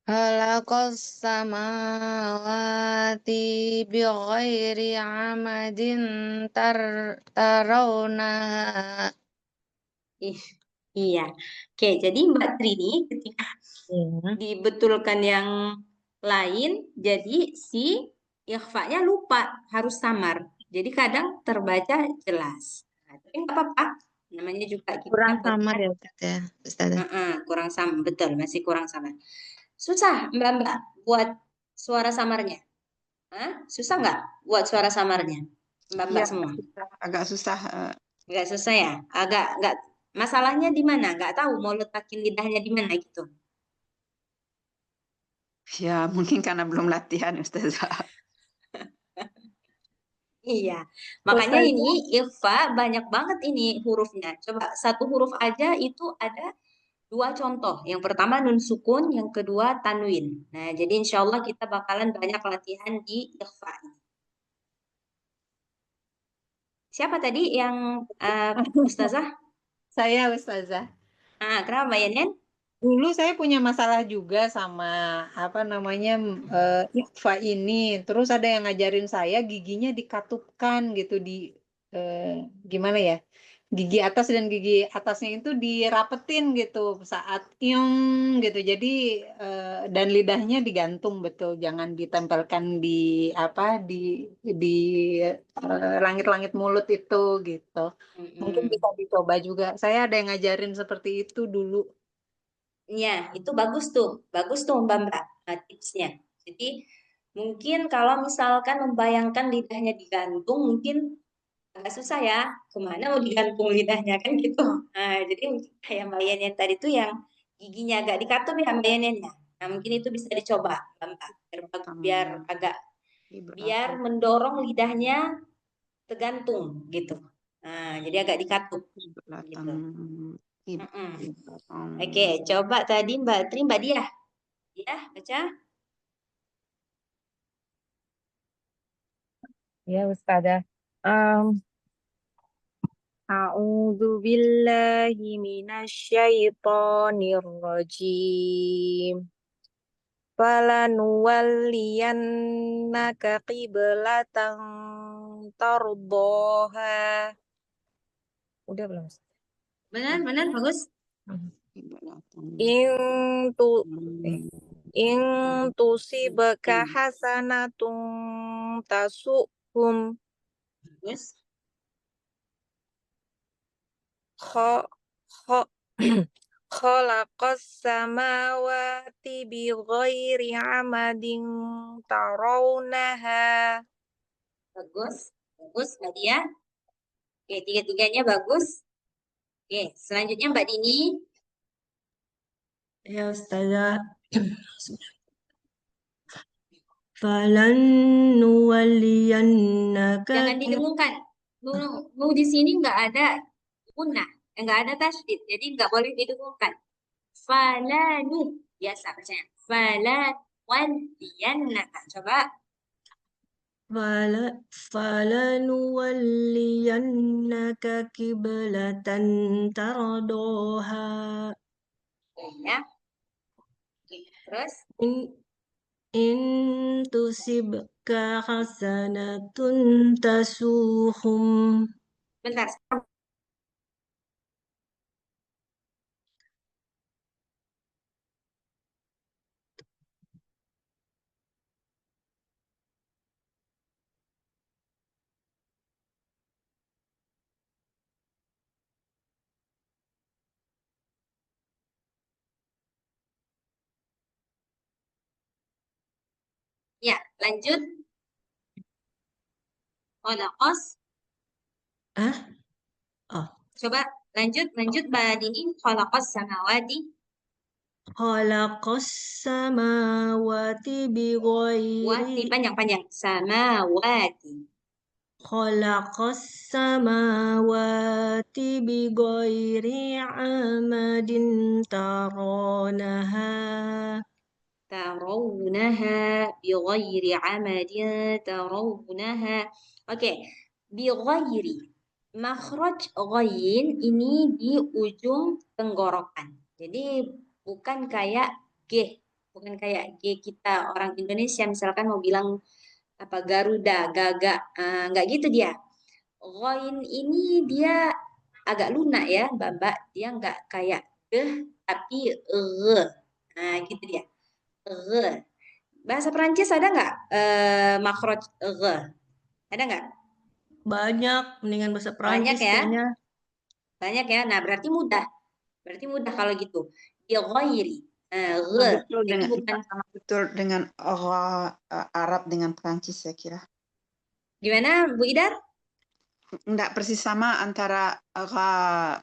Khalaqas samawati bighairi amadin tarawnaha. Iya. Oke, jadi Mbak Tri ini ketika dibetulkan yang lain, jadi si ikhfa-nya lupa harus samar. Jadi kadang terbaca jelas. Nah, tapi nggak apa-apa. Namanya juga kita Kurang samar ya Ustazah. kurang samar, betul, masih kurang samar. Susah Mbak buat suara samarnya. Susah nggak buat suara samarnya? Mbak Ya, semua. agak susah. Nggak susah ya? Agak nggak. Masalahnya di mana? Nggak tahu mau letakin lidahnya di mana gitu. Ya, mungkin karena belum latihan Ustazah. Iya, makanya ini ikhfa banyak banget ini hurufnya. Coba satu huruf aja itu ada 2 contoh. Yang pertama nun sukun, yang kedua tanwin. Nah, jadi insya Allah kita bakalan banyak latihan di ikhfa ini. Siapa tadi yang Ustazah? Saya Ustazah. Kenapa Mbak Yanen? Dulu saya punya masalah juga sama apa namanya ikhfa ini. Terus ada yang ngajarin saya giginya dikatupkan gitu di gimana ya? Gigi atas dan gigi atasnya itu dirapetin gitu saat iung gitu. Jadi dan lidahnya digantung betul, jangan ditempelkan di apa di langit-langit mulut itu gitu. Mungkin bisa dicoba juga. Saya ada yang ngajarin seperti itu dulu. Ya, itu bagus tuh Mbak tipsnya. Jadi mungkin kalau misalkan membayangkan lidahnya digantung, mungkin agak susah ya, kemana mau digantung lidahnya kan gitu. Nah, jadi kayak Mbak Yan tadi tuh yang giginya agak dikatup ya Mbak Yan ya. Nah, mungkin itu bisa dicoba Mbak, biar agak biar mendorong lidahnya tergantung gitu. Nah, jadi agak dikatup gitu. Oke, coba tadi Mbak Tri, Mbak Diah. Ya, baca. Ya Ustazah. A'udzu billahi minasyaitonir rajim. Falanuwalliyannaka qiblatan tardaha. Udah belum? Benar, bagus. In tu in tusibaka hasanatun tasuhum Bagus. kha kha khalaqas samawati bighairi amadin tarawnaha. Bagus, Mbak Dia. Oke, tiga-tiganya bagus. Oke, selanjutnya Mbak Dini. Ya Ustazah. Falan nuwalliyannaka Jangan didengungkan. Nu di sini nggak ada gunnah, nggak ada tasydid, jadi nggak boleh didengungkan. Falanu, biasa bacanya. Falanwalliyannaka. Coba. falanuwalliyannaka kiblatan tardoha. Ya. Oke, terus. In tusibka hasanatun tasuhum. Bentar. Ya, lanjut. Khalaqas. Oh. Coba lanjut Mbak Dini. Khalaqas samawati. Khalaqas samawati bighairi. Wati panjang-panjang. Samawati. Khalaqas samawati bighairi amadin taronaha. Tarawunaha bighairi amadin tarawunaha. Oke, bighairi. Makhraj ghain ini di ujung tenggorokan. Jadi bukan kayak G, bukan kayak G kita orang Indonesia misalkan mau bilang apa Garuda, Gaga, nggak gitu dia. Ghain ini dia agak lunak ya, Mbak. Dia nggak kayak G tapi Nah, gitu dia. Bahasa Perancis ada nggak makhraj Ada nggak? Banyak, mendingan bahasa Perancis Banyak ya? kayaknya. Banyak ya. Nah, berarti mudah. Berarti mudah kalau gitu. Bighairi. Betul Jadi dengan bukan sama betul dengan Arab dengan Prancis saya kira. gimana, Bu Idar? Enggak persis sama antara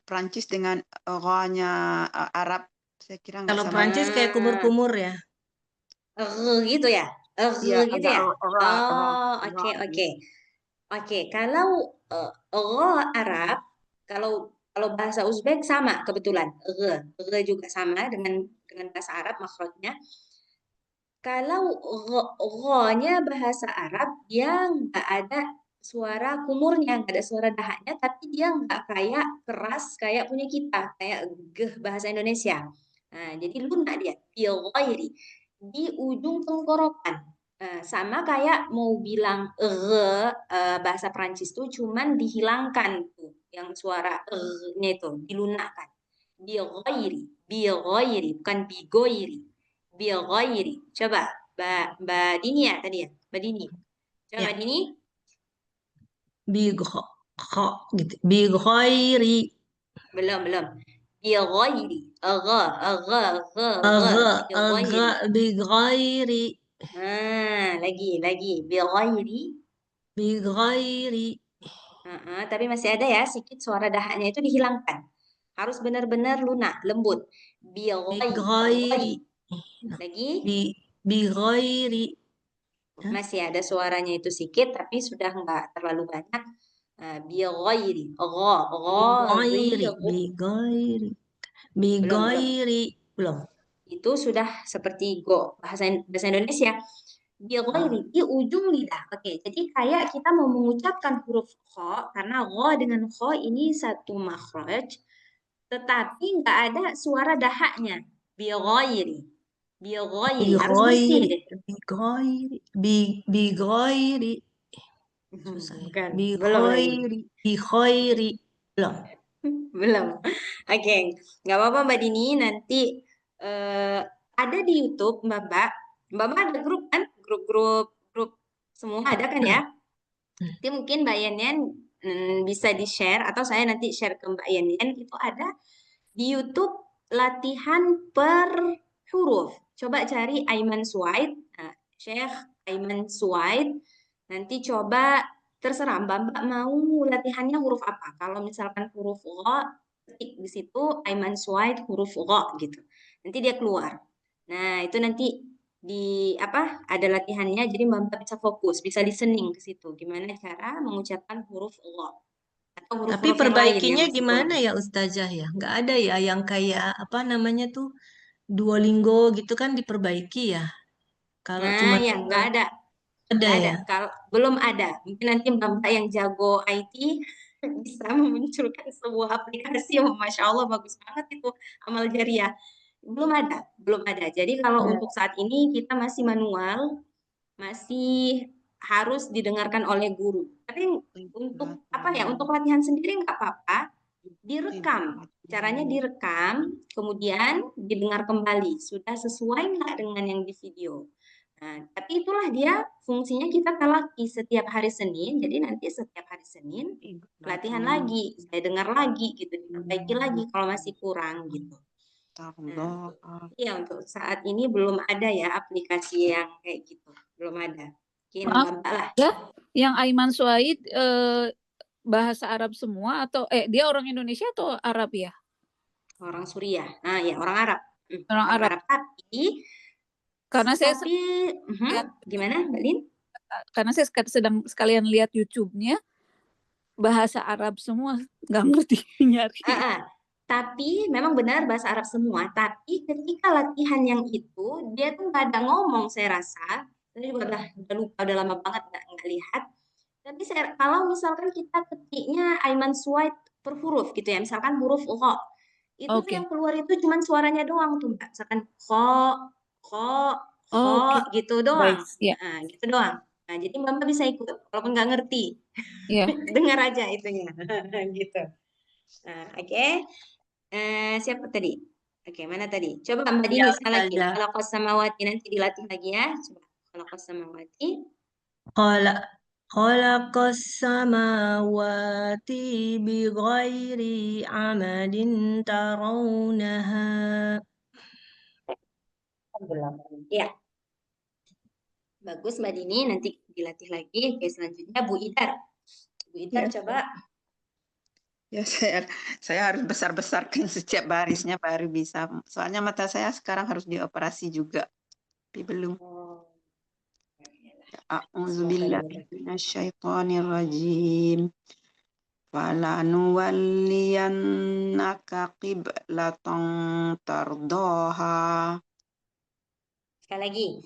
Prancis dengan nya Arab. Saya kira enggak Kalau sama. Perancis kayak kumur-kumur ya. Gitu ya? Iya, Gitu agak ya? ra, Oh, oke. Oke, kalau Arab, kalau bahasa Uzbek sama kebetulan. Juga sama dengan bahasa Arab makhrajnya. Kalau nya bahasa Arab, dia nggak ada suara kumurnya, nggak ada suara dahaknya, tapi dia nggak kayak keras kayak punya kita, kayak bahasa Indonesia. Nah, jadi lunak dia, bighairi, di ujung tenggorokan. Sama kayak mau bilang bahasa Prancis tuh cuman dihilangkan tuh, yang suara nya itu dilunakkan. Bighairi, bukan bigoiri. Bighairi. Coba Mbak Dini ya tadi ya, Mbak Dini. Coba Ya. Mbak Dini. Gitu. Bighairi. Belum. Bighairi. Bighairi. Lagi. Bighairi. Bighairi. Tapi masih ada ya, sedikit suara dahaknya itu dihilangkan. Harus benar-benar lunak, lembut. Bighairi. Lagi. Bighairi. Masih ada suaranya itu sedikit, tapi sudah nggak terlalu banyak. Bighairi. Bighairi. Belum. Itu sudah seperti go bahasa Indonesia. Bighairi di ujung lidah. Oke, jadi kayak kita mau mengucapkan huruf kho, karena gho dengan kho ini satu makhraj, tetapi nggak ada suara dahaknya. Bighairi. Harus bersih deh. Bighairi. Susah ya. Bukan, belum lagi. Bi khairi. Belum. Belum. Oke, nggak apa-apa Mbak Dini. Nanti ada di YouTube Mbak. Mbak ada grup kan? Grup semua ada kan ya? Nanti mungkin Mbak Yenian bisa di-share atau saya nanti share ke Mbak Yenian. Itu ada di YouTube latihan per huruf. Coba cari Aiman Suwaid. Nah, Syekh Aiman Suwaid. Nanti coba terserah Mbak mau latihannya huruf apa. Kalau misalkan huruf gha, ketik di situ Aiman Suwaid huruf gha gitu. Nanti dia keluar. Nah, itu nanti di apa? Ada latihannya jadi Mbak bisa fokus, bisa listening ke situ. Gimana cara mengucapkan huruf gha atau Tapi huruf-huruf yang lain yang perbaikinya masih gimana kurang. ya Ustazah ya? Nggak ada ya yang kayak apa namanya tuh Duolingo gitu kan diperbaiki ya. Kalau Nah, cuma ya tinggal nggak ada. ada Nggak ada. ya. Kalau belum ada, mungkin nanti Mbak yang jago IT bisa memunculkan sebuah aplikasi yang Masya Allah bagus banget itu amal jariah. Belum ada, belum ada. Jadi kalau untuk saat ini kita masih manual, masih harus didengarkan oleh guru. Tapi untuk apa ya? Untuk latihan sendiri nggak apa-apa, direkam. Caranya direkam, kemudian didengar kembali. Sudah sesuai nggak dengan yang di video? Nah, tapi itulah dia fungsinya kita talaki setiap hari Senin. Jadi nanti setiap hari Senin latihan lagi, saya dengar lagi gitu, diperbaiki lagi kalau masih kurang gitu. Nah, iya untuk saat ini belum ada ya aplikasi yang kayak gitu, belum ada. Mungkin Maaf, Mbak lah. ya, yang Aiman Suwaid bahasa Arab semua atau dia orang Indonesia atau Arab ya? Orang Suriah. Nah, ya orang Arab. Orang Arab. Tapi Karena saya gimana Mbak Lin? Karena saya sedang sekalian lihat YouTube-nya bahasa Arab semua, nggak ngerti nyari. Tapi memang benar bahasa Arab semua. Tapi ketika latihan yang itu dia tuh nggak ada ngomong saya rasa. Saya juga udah lupa, udah lama banget nggak lihat. Tapi kalau misalkan kita ketiknya Aiman Suwaid per huruf gitu ya, misalkan huruf gha, itu tuh yang keluar itu cuma suaranya doang tuh Mbak. Misalkan kho gitu doang. Nah, gitu doang. Nah, jadi Mbak bisa ikut walaupun nggak ngerti. Dengar aja itunya. Gitu. Nah, oke. Siapa tadi? Oke, mana tadi? Coba Mbak Dini sekali lagi. Khalaqas samawati nanti dilatih lagi ya. Coba khalaqas samawati. Khalaqas samawati bighairi amadin tarawnaha. Ya. Bagus Mbak Dini, nanti dilatih lagi. Oke, selanjutnya Bu Idar. Bu Idar coba. Ya, saya harus besar-besarkan setiap barisnya baru bisa. Soalnya mata saya sekarang harus dioperasi juga. Tapi belum. A'udzubillahi minasyaitonirrajim. Falanuwalliyannaka qiblatan tardaha. Sekali lagi.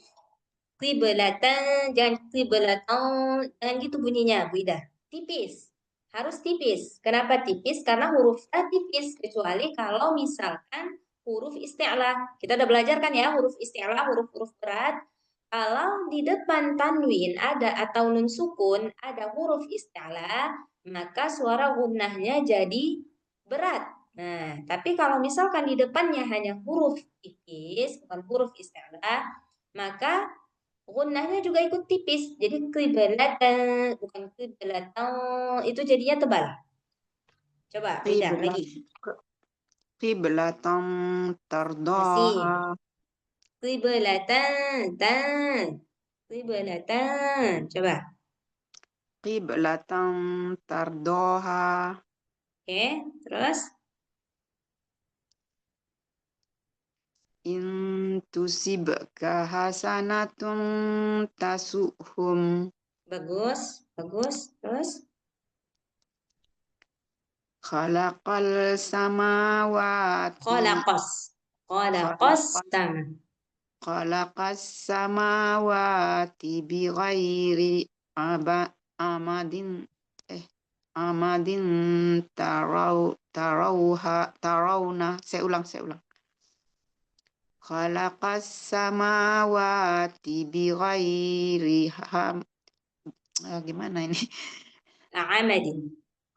Qiblatan, jangan qiblatan, jangan gitu bunyinya, Bu Ida. Tipis. Harus tipis. Kenapa tipis? Karena huruf A tipis. Kecuali kalau misalkan huruf isti'la. Kita udah belajar kan ya, huruf isti'la, huruf-huruf berat. Kalau di depan tanwin ada atau nun sukun, ada huruf isti'la, maka suara gunnahnya jadi berat. Nah, tapi kalau misalkan di depannya hanya huruf tipis, bukan huruf isti'la, maka gunnahnya juga ikut tipis. Jadi qiblatan, bukan qiblatan, itu jadinya tebal. Coba, beda lagi. Qiblatan tardaha. Qiblatan, qiblatan. Coba. Qiblatan tardaha. Oke, terus In tusibka hasanatun tasuhum. bagus, bagus. Terus Khalaqal samawati. Khalaqas samawati bighairi amadin tarawna. Saya ulang. Khalaqas samawati bighairi Gimana ini? Amadin.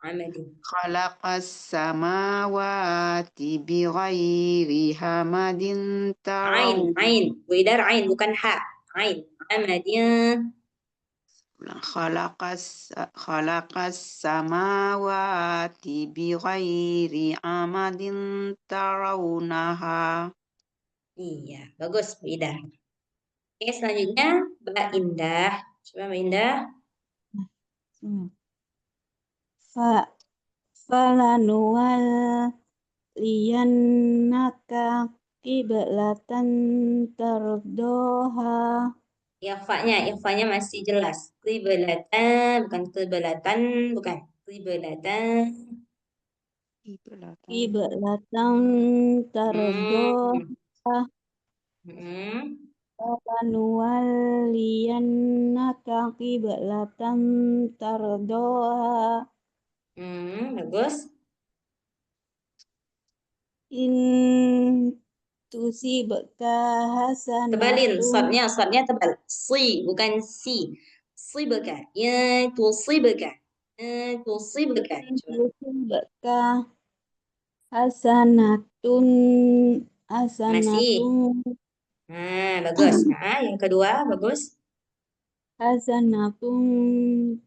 Amadin. Khalaqas samawati bighairi hamadin Ain, tarawun. ain. Bu Idar, ain, bukan ha. Ain. Amadin. Khalaqas samawati bighairi amadin tarawunaha. Iya, bagus Bu Idar. Oke, selanjutnya Mbak Indah. Coba Mbak Indah. Fa falanuwalliyannaka qiblatan tardoha. Ikhfanya masih jelas. Qiblatan, bukan qiblatan, bukan. Qiblatan. Qiblatan tardoha. Falanuwalliyannaka qiblatan tardoha. Bagus. In tusibka Tebalin, hasanatun shotnya tebal. Si, bukan si. Sibka. Ya, tusibka. Tusibka. Coba. tusibka hasanatun Masih. Bagus. Nah, yang kedua, bagus. hasanatun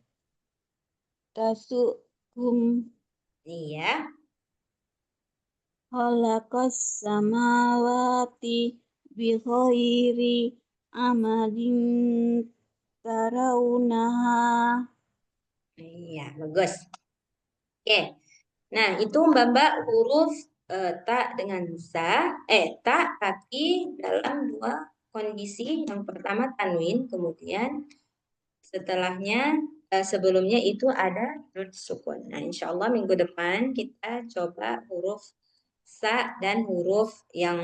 tasukum Iya. khalaqas samawati bi ghairi amadin tarawunaha. Iya, bagus. Oke. Nah, itu Mbak huruf ta dengan sa, ta tapi dalam dua kondisi. Yang pertama tanwin, kemudian setelahnya sebelumnya itu ada nun sukun. Nah, insya Allah minggu depan kita coba huruf sa dan huruf yang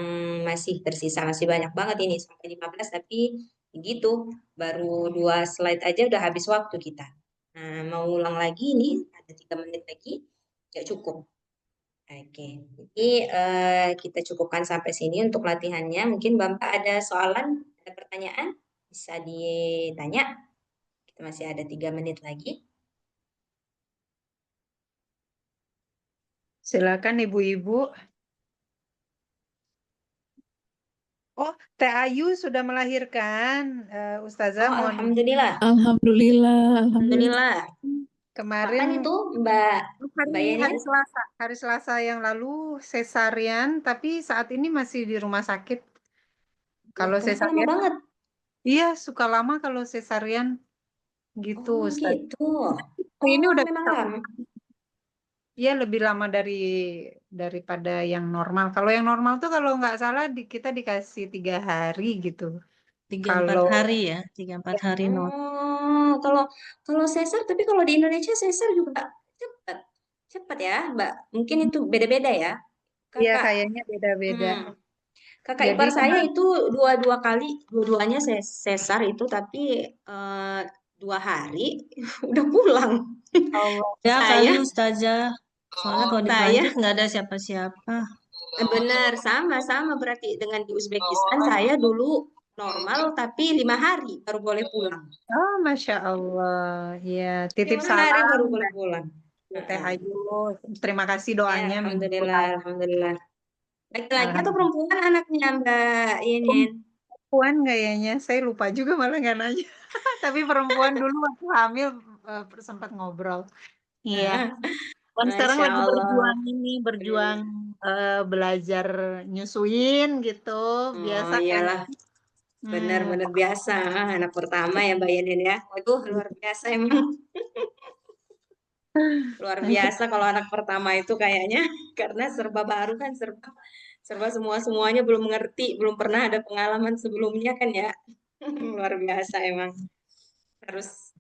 masih tersisa. Masih banyak banget ini, sampai 15, tapi begitu. Baru 2 slide aja udah habis waktu kita. Nah, mau ulang lagi ini, ada 3 menit lagi, nggak cukup. Oke, jadi kita cukupkan sampai sini untuk latihannya. Mungkin Bapak ada soalan, ada pertanyaan, bisa ditanya. Kita masih ada 3 menit lagi. Silakan ibu-ibu. Oh, Teh Ayu sudah melahirkan. Ustazah, Oh, mohon alhamdulillah. Alhamdulillah, alhamdulillah. Alhamdulillah. kemarin Kapan itu Mbak hari Yanin? hari Selasa yang lalu sesarian, tapi saat ini masih di rumah sakit. Kalau Kenapa lama sesarian, banget? iya suka lama kalau sesarian gitu, Oh, Ustaz. gitu. Ini Oh, udah memang bisa lama. Iya lebih lama daripada yang normal. Kalau yang normal tuh kalau nggak salah kita dikasih 3 hari gitu. 3-4 Kalau hari ya, 3-4 hari not. Oh, kalau sesar, tapi kalau di Indonesia sesar juga cepat. Cepat ya, Mbak. Mungkin itu beda-beda ya. iya Kakak, kayaknya beda-beda. kakak Jadi ipar saya itu dua kali, dua-duanya sesar itu, tapi 2 hari udah pulang. Allah, Ya Saya, kali Ustazah. Soalnya kalau di saya Prancis nggak ada siapa-siapa. benar sama berarti dengan di Uzbekistan saya dulu normal tapi 5 hari baru boleh pulang. oh, Masya Allah. Ya, titip 5 hari salam baru boleh pulang. Teh Heeh. Ayu. Terima kasih Ya, doanya minggu alhamdulillah, lalu. alhamdulillah. Laki-laki atau Alhamdulillah. perempuan anaknya Mbak Yenin? Perempuan kayaknya, saya lupa juga malah nggak nanya. Tapi perempuan dulu waktu hamil sempat ngobrol. Iya. Dan sekarang Masya lagi Allah. berjuang belajar nyusuin gitu, Oh biasa kan. iyalah, benar-benar biasa. Anak pertama ya Mbak Yenin ya. Waduh, luar biasa emang. Luar biasa kalau anak pertama itu kayaknya. Karena serba baru kan, serba semuanya belum mengerti, belum pernah ada pengalaman sebelumnya kan ya. Luar biasa emang. Harus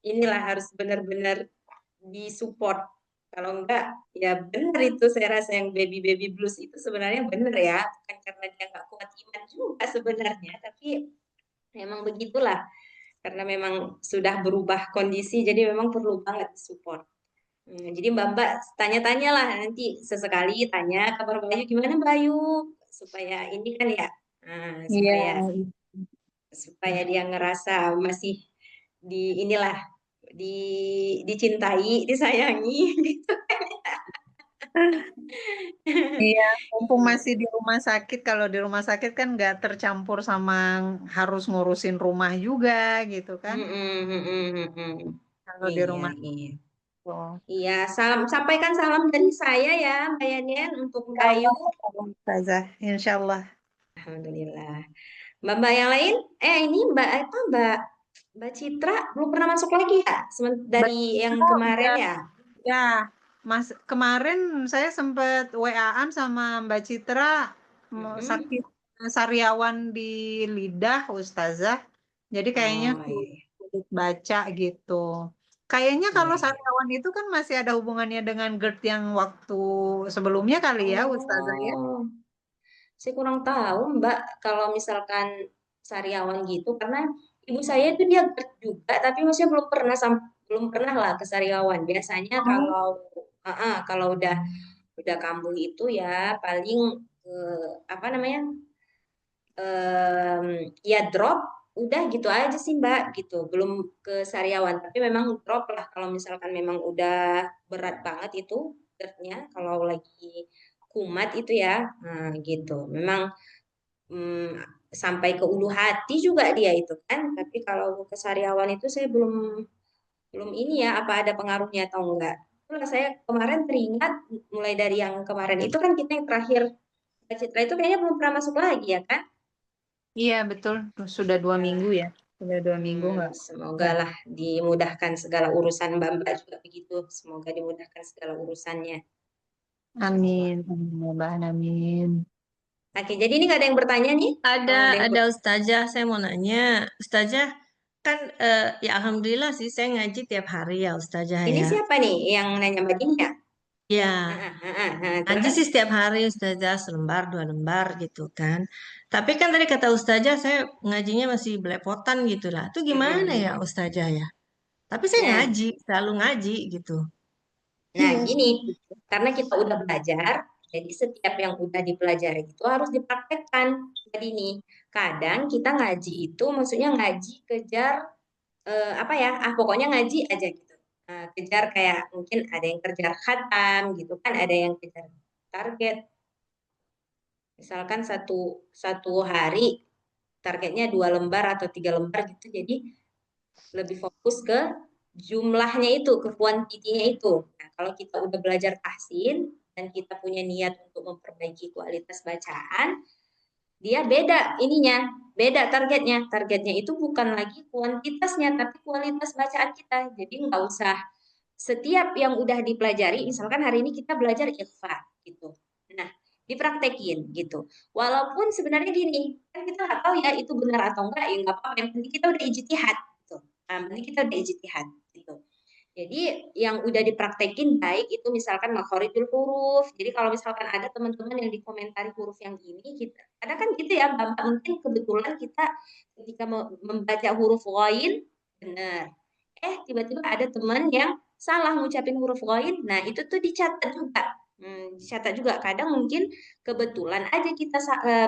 benar-benar disupport. Kalau enggak, ya benar itu saya rasa yang baby blues itu sebenarnya benar ya. Bukan karena dia nggak kuat iman juga sebenarnya, tapi memang begitulah. Karena memang sudah berubah kondisi, jadi memang perlu banget support. Jadi Mbak tanya-tanya lah nanti sesekali tanya kabar Bayu gimana Bayu supaya ini kan ya, Iya. supaya dia ngerasa masih di inilah dicintai, disayangi gitu. Iya, mumpung masih di rumah sakit, kalau di rumah sakit kan nggak tercampur sama harus ngurusin rumah juga gitu kan. Kalau di Iya, rumah iya. oh. Iya, sampaikan salam dari saya ya, Mbak Yanien untuk Mbak Ayu. Ustazah, insya Allah. Alhamdulillah. Mbak yang lain? Ini Mbak Citra belum pernah masuk lagi ya? Dari yang kemarin Udah, ya? ya, Mas, kemarin saya sempat WA-an sama Mbak Citra sakit sariawan di lidah, Ustazah. Jadi kayaknya Oh, iya. sulit baca gitu. Kayaknya kalau Iya. sariawan itu kan masih ada hubungannya dengan GERD yang waktu sebelumnya kali ya, Ustazah ya. Oh, saya kurang tahu Mbak kalau misalkan sariawan gitu karena ibu saya itu dia GERD juga tapi maksudnya belum pernah lah ke sariawan. Biasanya Oh, kalau udah kambuh itu ya paling apa namanya? Ya drop udah gitu aja sih Mbak gitu. Belum ke sariawan tapi memang drop lah kalau misalkan memang udah berat banget itu GERD-nya kalau lagi kumat itu ya. Nah, gitu. Memang mm, sampai ke ulu hati juga dia itu kan. Tapi kalau ke sariawan itu saya belum belum ini ya apa ada pengaruhnya atau enggak. Itulah saya kemarin teringat mulai dari yang kemarin itu kan kita yang terakhir Mbak Citra itu kayaknya belum pernah masuk lagi ya kan? iya betul. Sudah 2 minggu ya. Sudah 2 minggu Semoga nggak. lah dimudahkan segala urusan Mbak juga begitu. Semoga dimudahkan segala urusannya. Amin. Amin, ya Mbak. Amin. Oke, jadi ini nggak ada yang bertanya nih? Ada, Ada yang ada Ustazah, saya mau nanya. Ustazah, kan ya Alhamdulillah sih saya ngaji tiap hari ya Ustazah ini ya. siapa nih yang nanya Mbak Dini ya? Ya, ngaji Terus? sih setiap hari Ustazah, selembar, 2 lembar gitu kan. Tapi kan tadi kata Ustazah, saya ngajinya masih belepotan gitu lah. Itu gimana ya Ustazah ya? Tapi saya Nah, ngaji, selalu ngaji gitu. nah gini, karena kita udah belajar, jadi setiap yang udah dipelajari itu harus dipraktekkan. Jadi nih, kadang kita ngaji itu maksudnya ngaji kejar apa ya? Pokoknya ngaji aja gitu. Kejar kayak mungkin ada yang kejar khatam gitu kan, ada yang kejar target. Misalkan satu satu hari targetnya 2 lembar atau 3 lembar gitu. Jadi lebih fokus ke jumlahnya itu, ke kuantitinya itu. Nah, kalau kita udah belajar tahsin dan kita punya niat untuk memperbaiki kualitas bacaan, dia beda ininya, beda targetnya. Targetnya itu bukan lagi kuantitasnya, tapi kualitas bacaan kita. Jadi nggak usah setiap yang udah dipelajari, misalkan hari ini kita belajar ikhfa gitu. Nah, dipraktekin gitu. Walaupun sebenarnya gini, kan kita nggak tahu ya itu benar atau enggak, ya nggak apa-apa. Yang penting kita udah ijtihad gitu. Nah, penting kita udah ijtihad gitu. Jadi yang udah dipraktekin baik itu misalkan makhorijul huruf. Jadi kalau misalkan ada teman-teman yang dikomentari huruf yang ini, kita ada kan gitu ya, Mbak, mungkin kebetulan kita ketika membaca huruf ghain benar. Tiba-tiba ada teman yang salah ngucapin huruf ghain. Nah, itu tuh dicatat juga. Dicatat juga. Kadang mungkin kebetulan aja kita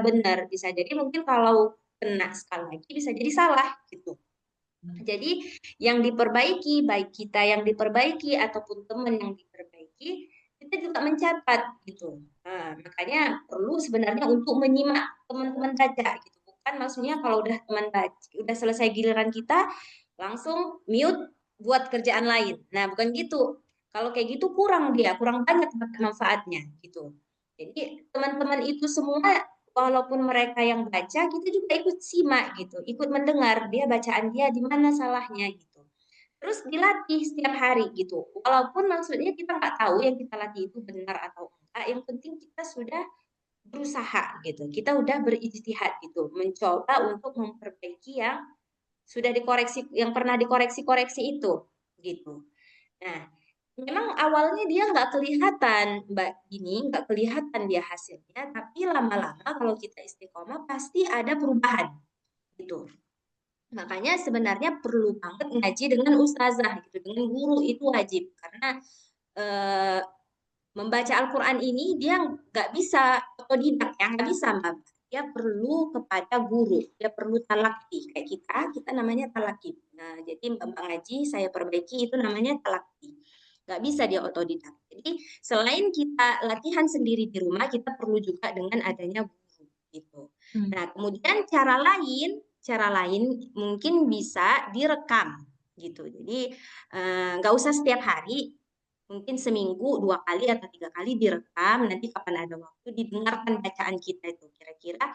benar. Bisa jadi mungkin kalau kena sekali lagi bisa jadi salah gitu. Jadi yang diperbaiki, baik kita yang diperbaiki ataupun teman yang diperbaiki, kita juga mencatat gitu. Nah, makanya perlu sebenarnya untuk menyimak teman-teman baca gitu. Bukan maksudnya kalau udah teman baca, udah selesai giliran kita langsung mute buat kerjaan lain. Nah, bukan gitu. Kalau kayak gitu kurang kurang banyak manfaatnya gitu. Jadi teman-teman itu semua walaupun mereka yang baca, kita juga ikut simak gitu, ikut mendengar dia bacaan dia di mana salahnya gitu. Terus dilatih setiap hari gitu. Walaupun maksudnya kita nggak tahu yang kita latih itu benar atau enggak, yang penting kita sudah berusaha gitu. Kita udah berijtihad gitu, mencoba untuk memperbaiki yang sudah dikoreksi, yang pernah dikoreksi-koreksi itu gitu. Nah, memang awalnya dia nggak kelihatan, Mbak ini nggak kelihatan dia hasilnya, tapi lama-lama kalau kita istiqomah pasti ada perubahan gitu. Makanya sebenarnya perlu banget ngaji dengan ustazah gitu, dengan guru itu wajib karena membaca Al-Quran ini dia nggak bisa otodidak ya, nggak bisa Mbak. dia perlu kepada guru, dia perlu talaki. Kayak kita namanya talaki. Nah, jadi Mbak ngaji, saya perbaiki, itu namanya talaki. Nggak bisa dia otodidak. Jadi selain kita latihan sendiri di rumah, kita perlu juga dengan adanya guru gitu. Nah, kemudian cara lain mungkin bisa direkam gitu. Jadi nggak usah setiap hari, mungkin seminggu 2 kali atau 3 kali direkam, nanti kapan ada waktu didengarkan bacaan kita itu kira-kira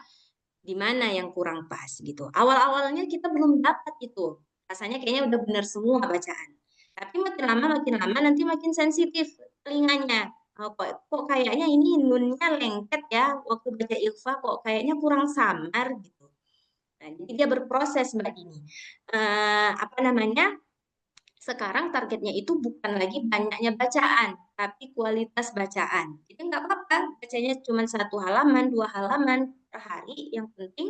di mana yang kurang pas gitu. Awal-awalnya kita belum dapat itu, rasanya kayaknya udah benar semua bacaan. Tapi makin lama nanti makin sensitif telinganya. Oh, kok kayaknya ini nunnya lengket ya, waktu baca ikhfa kok kayaknya kurang samar gitu. Nah, jadi dia berproses Mbak Dini. Apa namanya? Sekarang targetnya itu bukan lagi banyaknya bacaan, tapi kualitas bacaan. Jadi nggak apa-apa, bacanya cuma 1 halaman, 2 halaman per hari. Yang penting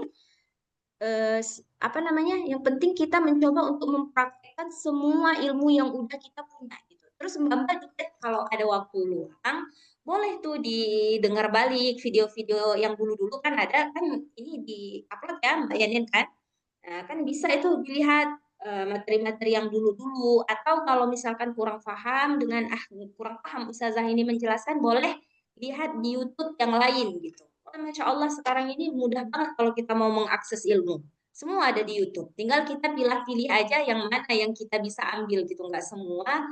apa namanya? Yang penting kita mencoba untuk mempraktekkan semua ilmu yang udah kita punya gitu. Terus Mbak juga kalau ada waktu luang, boleh tuh didengar balik video-video yang dulu-dulu kan ada kan ini di-upload ya Mbak Yanin kan. Nah, kan bisa itu dilihat materi-materi yang dulu-dulu, atau kalau misalkan kurang paham dengan kurang paham Ustazah ini menjelaskan, boleh lihat di YouTube yang lain gitu. Oh, Masya Allah sekarang ini mudah banget kalau kita mau mengakses ilmu. Semua ada di YouTube. Tinggal kita pilih-pilih aja yang mana yang kita bisa ambil gitu. Nggak semua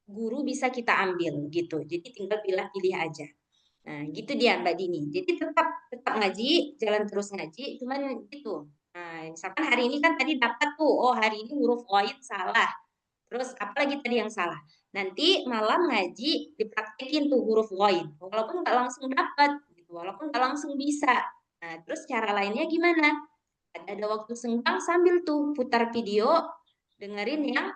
guru bisa kita ambil gitu. Jadi tinggal pilih-pilih aja. Nah, gitu dia Mbak Dini. Jadi tetap ngaji, jalan terus ngaji, cuman gitu. Nah, misalkan hari ini kan tadi dapat tuh, oh hari ini huruf ghaid salah. Terus apalagi tadi yang salah. Nanti malam ngaji dipraktekin tuh huruf ghaid. Walaupun nggak langsung dapat, gitu. Walaupun nggak langsung bisa. Nah, terus cara lainnya gimana? Ada waktu senggang sambil tuh putar video, dengerin yang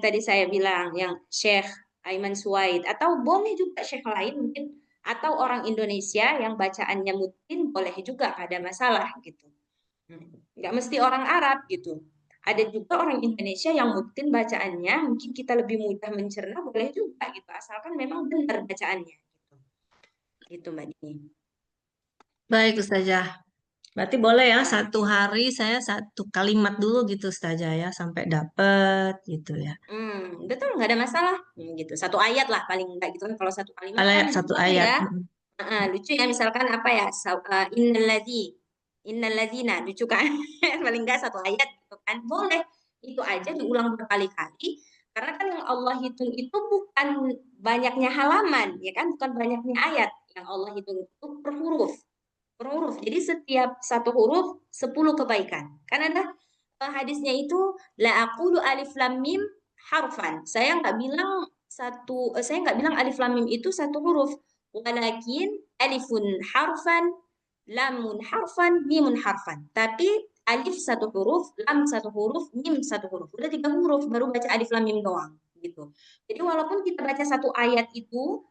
tadi saya bilang, yang Syekh Aiman Suwaid, atau boleh juga Syekh lain mungkin, atau orang Indonesia yang bacaannya mungkin boleh juga, ada masalah gitu. Nggak mesti orang Arab gitu. Ada juga orang Indonesia yang mungkin bacaannya mungkin kita lebih mudah mencerna, boleh juga gitu, asalkan memang benar bacaannya gitu. Gitu Mbak Dini. Baik Ustazah. Berarti boleh ya Nah, 1 hari saya 1 kalimat dulu gitu Ustazah ya sampai dapet gitu ya. betul nggak ada masalah gitu. 1 ayat lah paling enggak gitu kan, kalau 1 kalimat Ayat kan 1 lucu ayat. ya. Lucu ya, misalkan apa ya, innalladzina, lucu kan. Paling enggak 1 ayat gitu kan, boleh itu aja diulang berkali-kali, karena kan yang Allah hitung itu bukan banyaknya halaman ya kan, bukan banyaknya ayat. Yang Allah hitung itu per huruf. Jadi setiap 1 huruf 10 kebaikan. Kan ada hadisnya itu, la aqulu alif lam mim harfan. Saya nggak bilang alif lam mim itu 1 huruf. Walakin alifun harfan, lamun harfan, mimun harfan. Tapi alif 1 huruf, lam 1 huruf, mim 1 huruf. Udah 3 huruf baru baca alif lam mim doang gitu. Jadi walaupun kita baca 1 ayat itu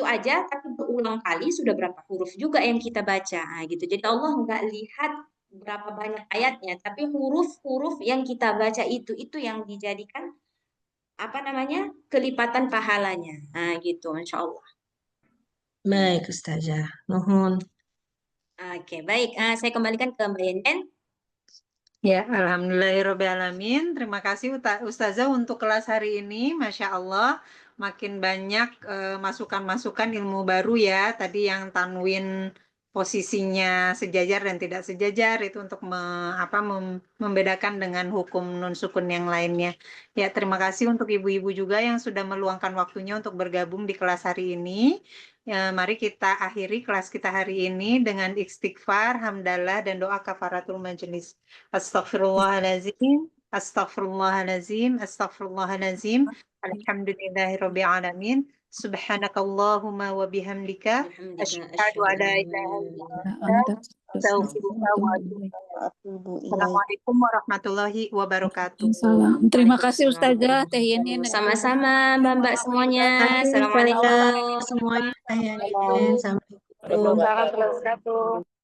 aja, tapi berulang kali sudah berapa huruf juga yang kita baca gitu. Jadi Allah nggak lihat berapa banyak ayatnya, tapi huruf-huruf yang kita baca itu yang dijadikan apa namanya, kelipatan pahalanya. Nah, gitu, insya Allah. Baik Ustazah. Nuhun. Oke, baik. Saya kembalikan ke Mbak Yenen. Ya, alhamdulillahirrabbilalamin. Terima kasih Ustazah untuk kelas hari ini. Masya Allah, makin banyak masukan-masukan ilmu baru ya. Tadi yang tanwin posisinya sejajar dan tidak sejajar itu untuk membedakan dengan hukum nun sukun yang lainnya. Ya, terima kasih untuk ibu-ibu juga yang sudah meluangkan waktunya untuk bergabung di kelas hari ini. Ya, mari kita akhiri kelas kita hari ini dengan istighfar, hamdalah, dan doa kafaratul majelis. Astaghfirullahalazim, astaghfirullahalazim, astaghfirullahalazim. Alhamdulillahirrabbilalamin. Subhanakallahumma wa bihamdika asyhadu an la ilaha illa anta astaghfiruka wa atubu ilaik. Assalamualaikum warahmatullahi wabarakatuh. Salam. Terima kasih Ustazah Teh Yenin. Sama-sama Mbak-mbak semuanya. Assalamualaikum Semuanya. Assalamualaikum. Waalaikumsalam warahmatullahi wabarakatuh.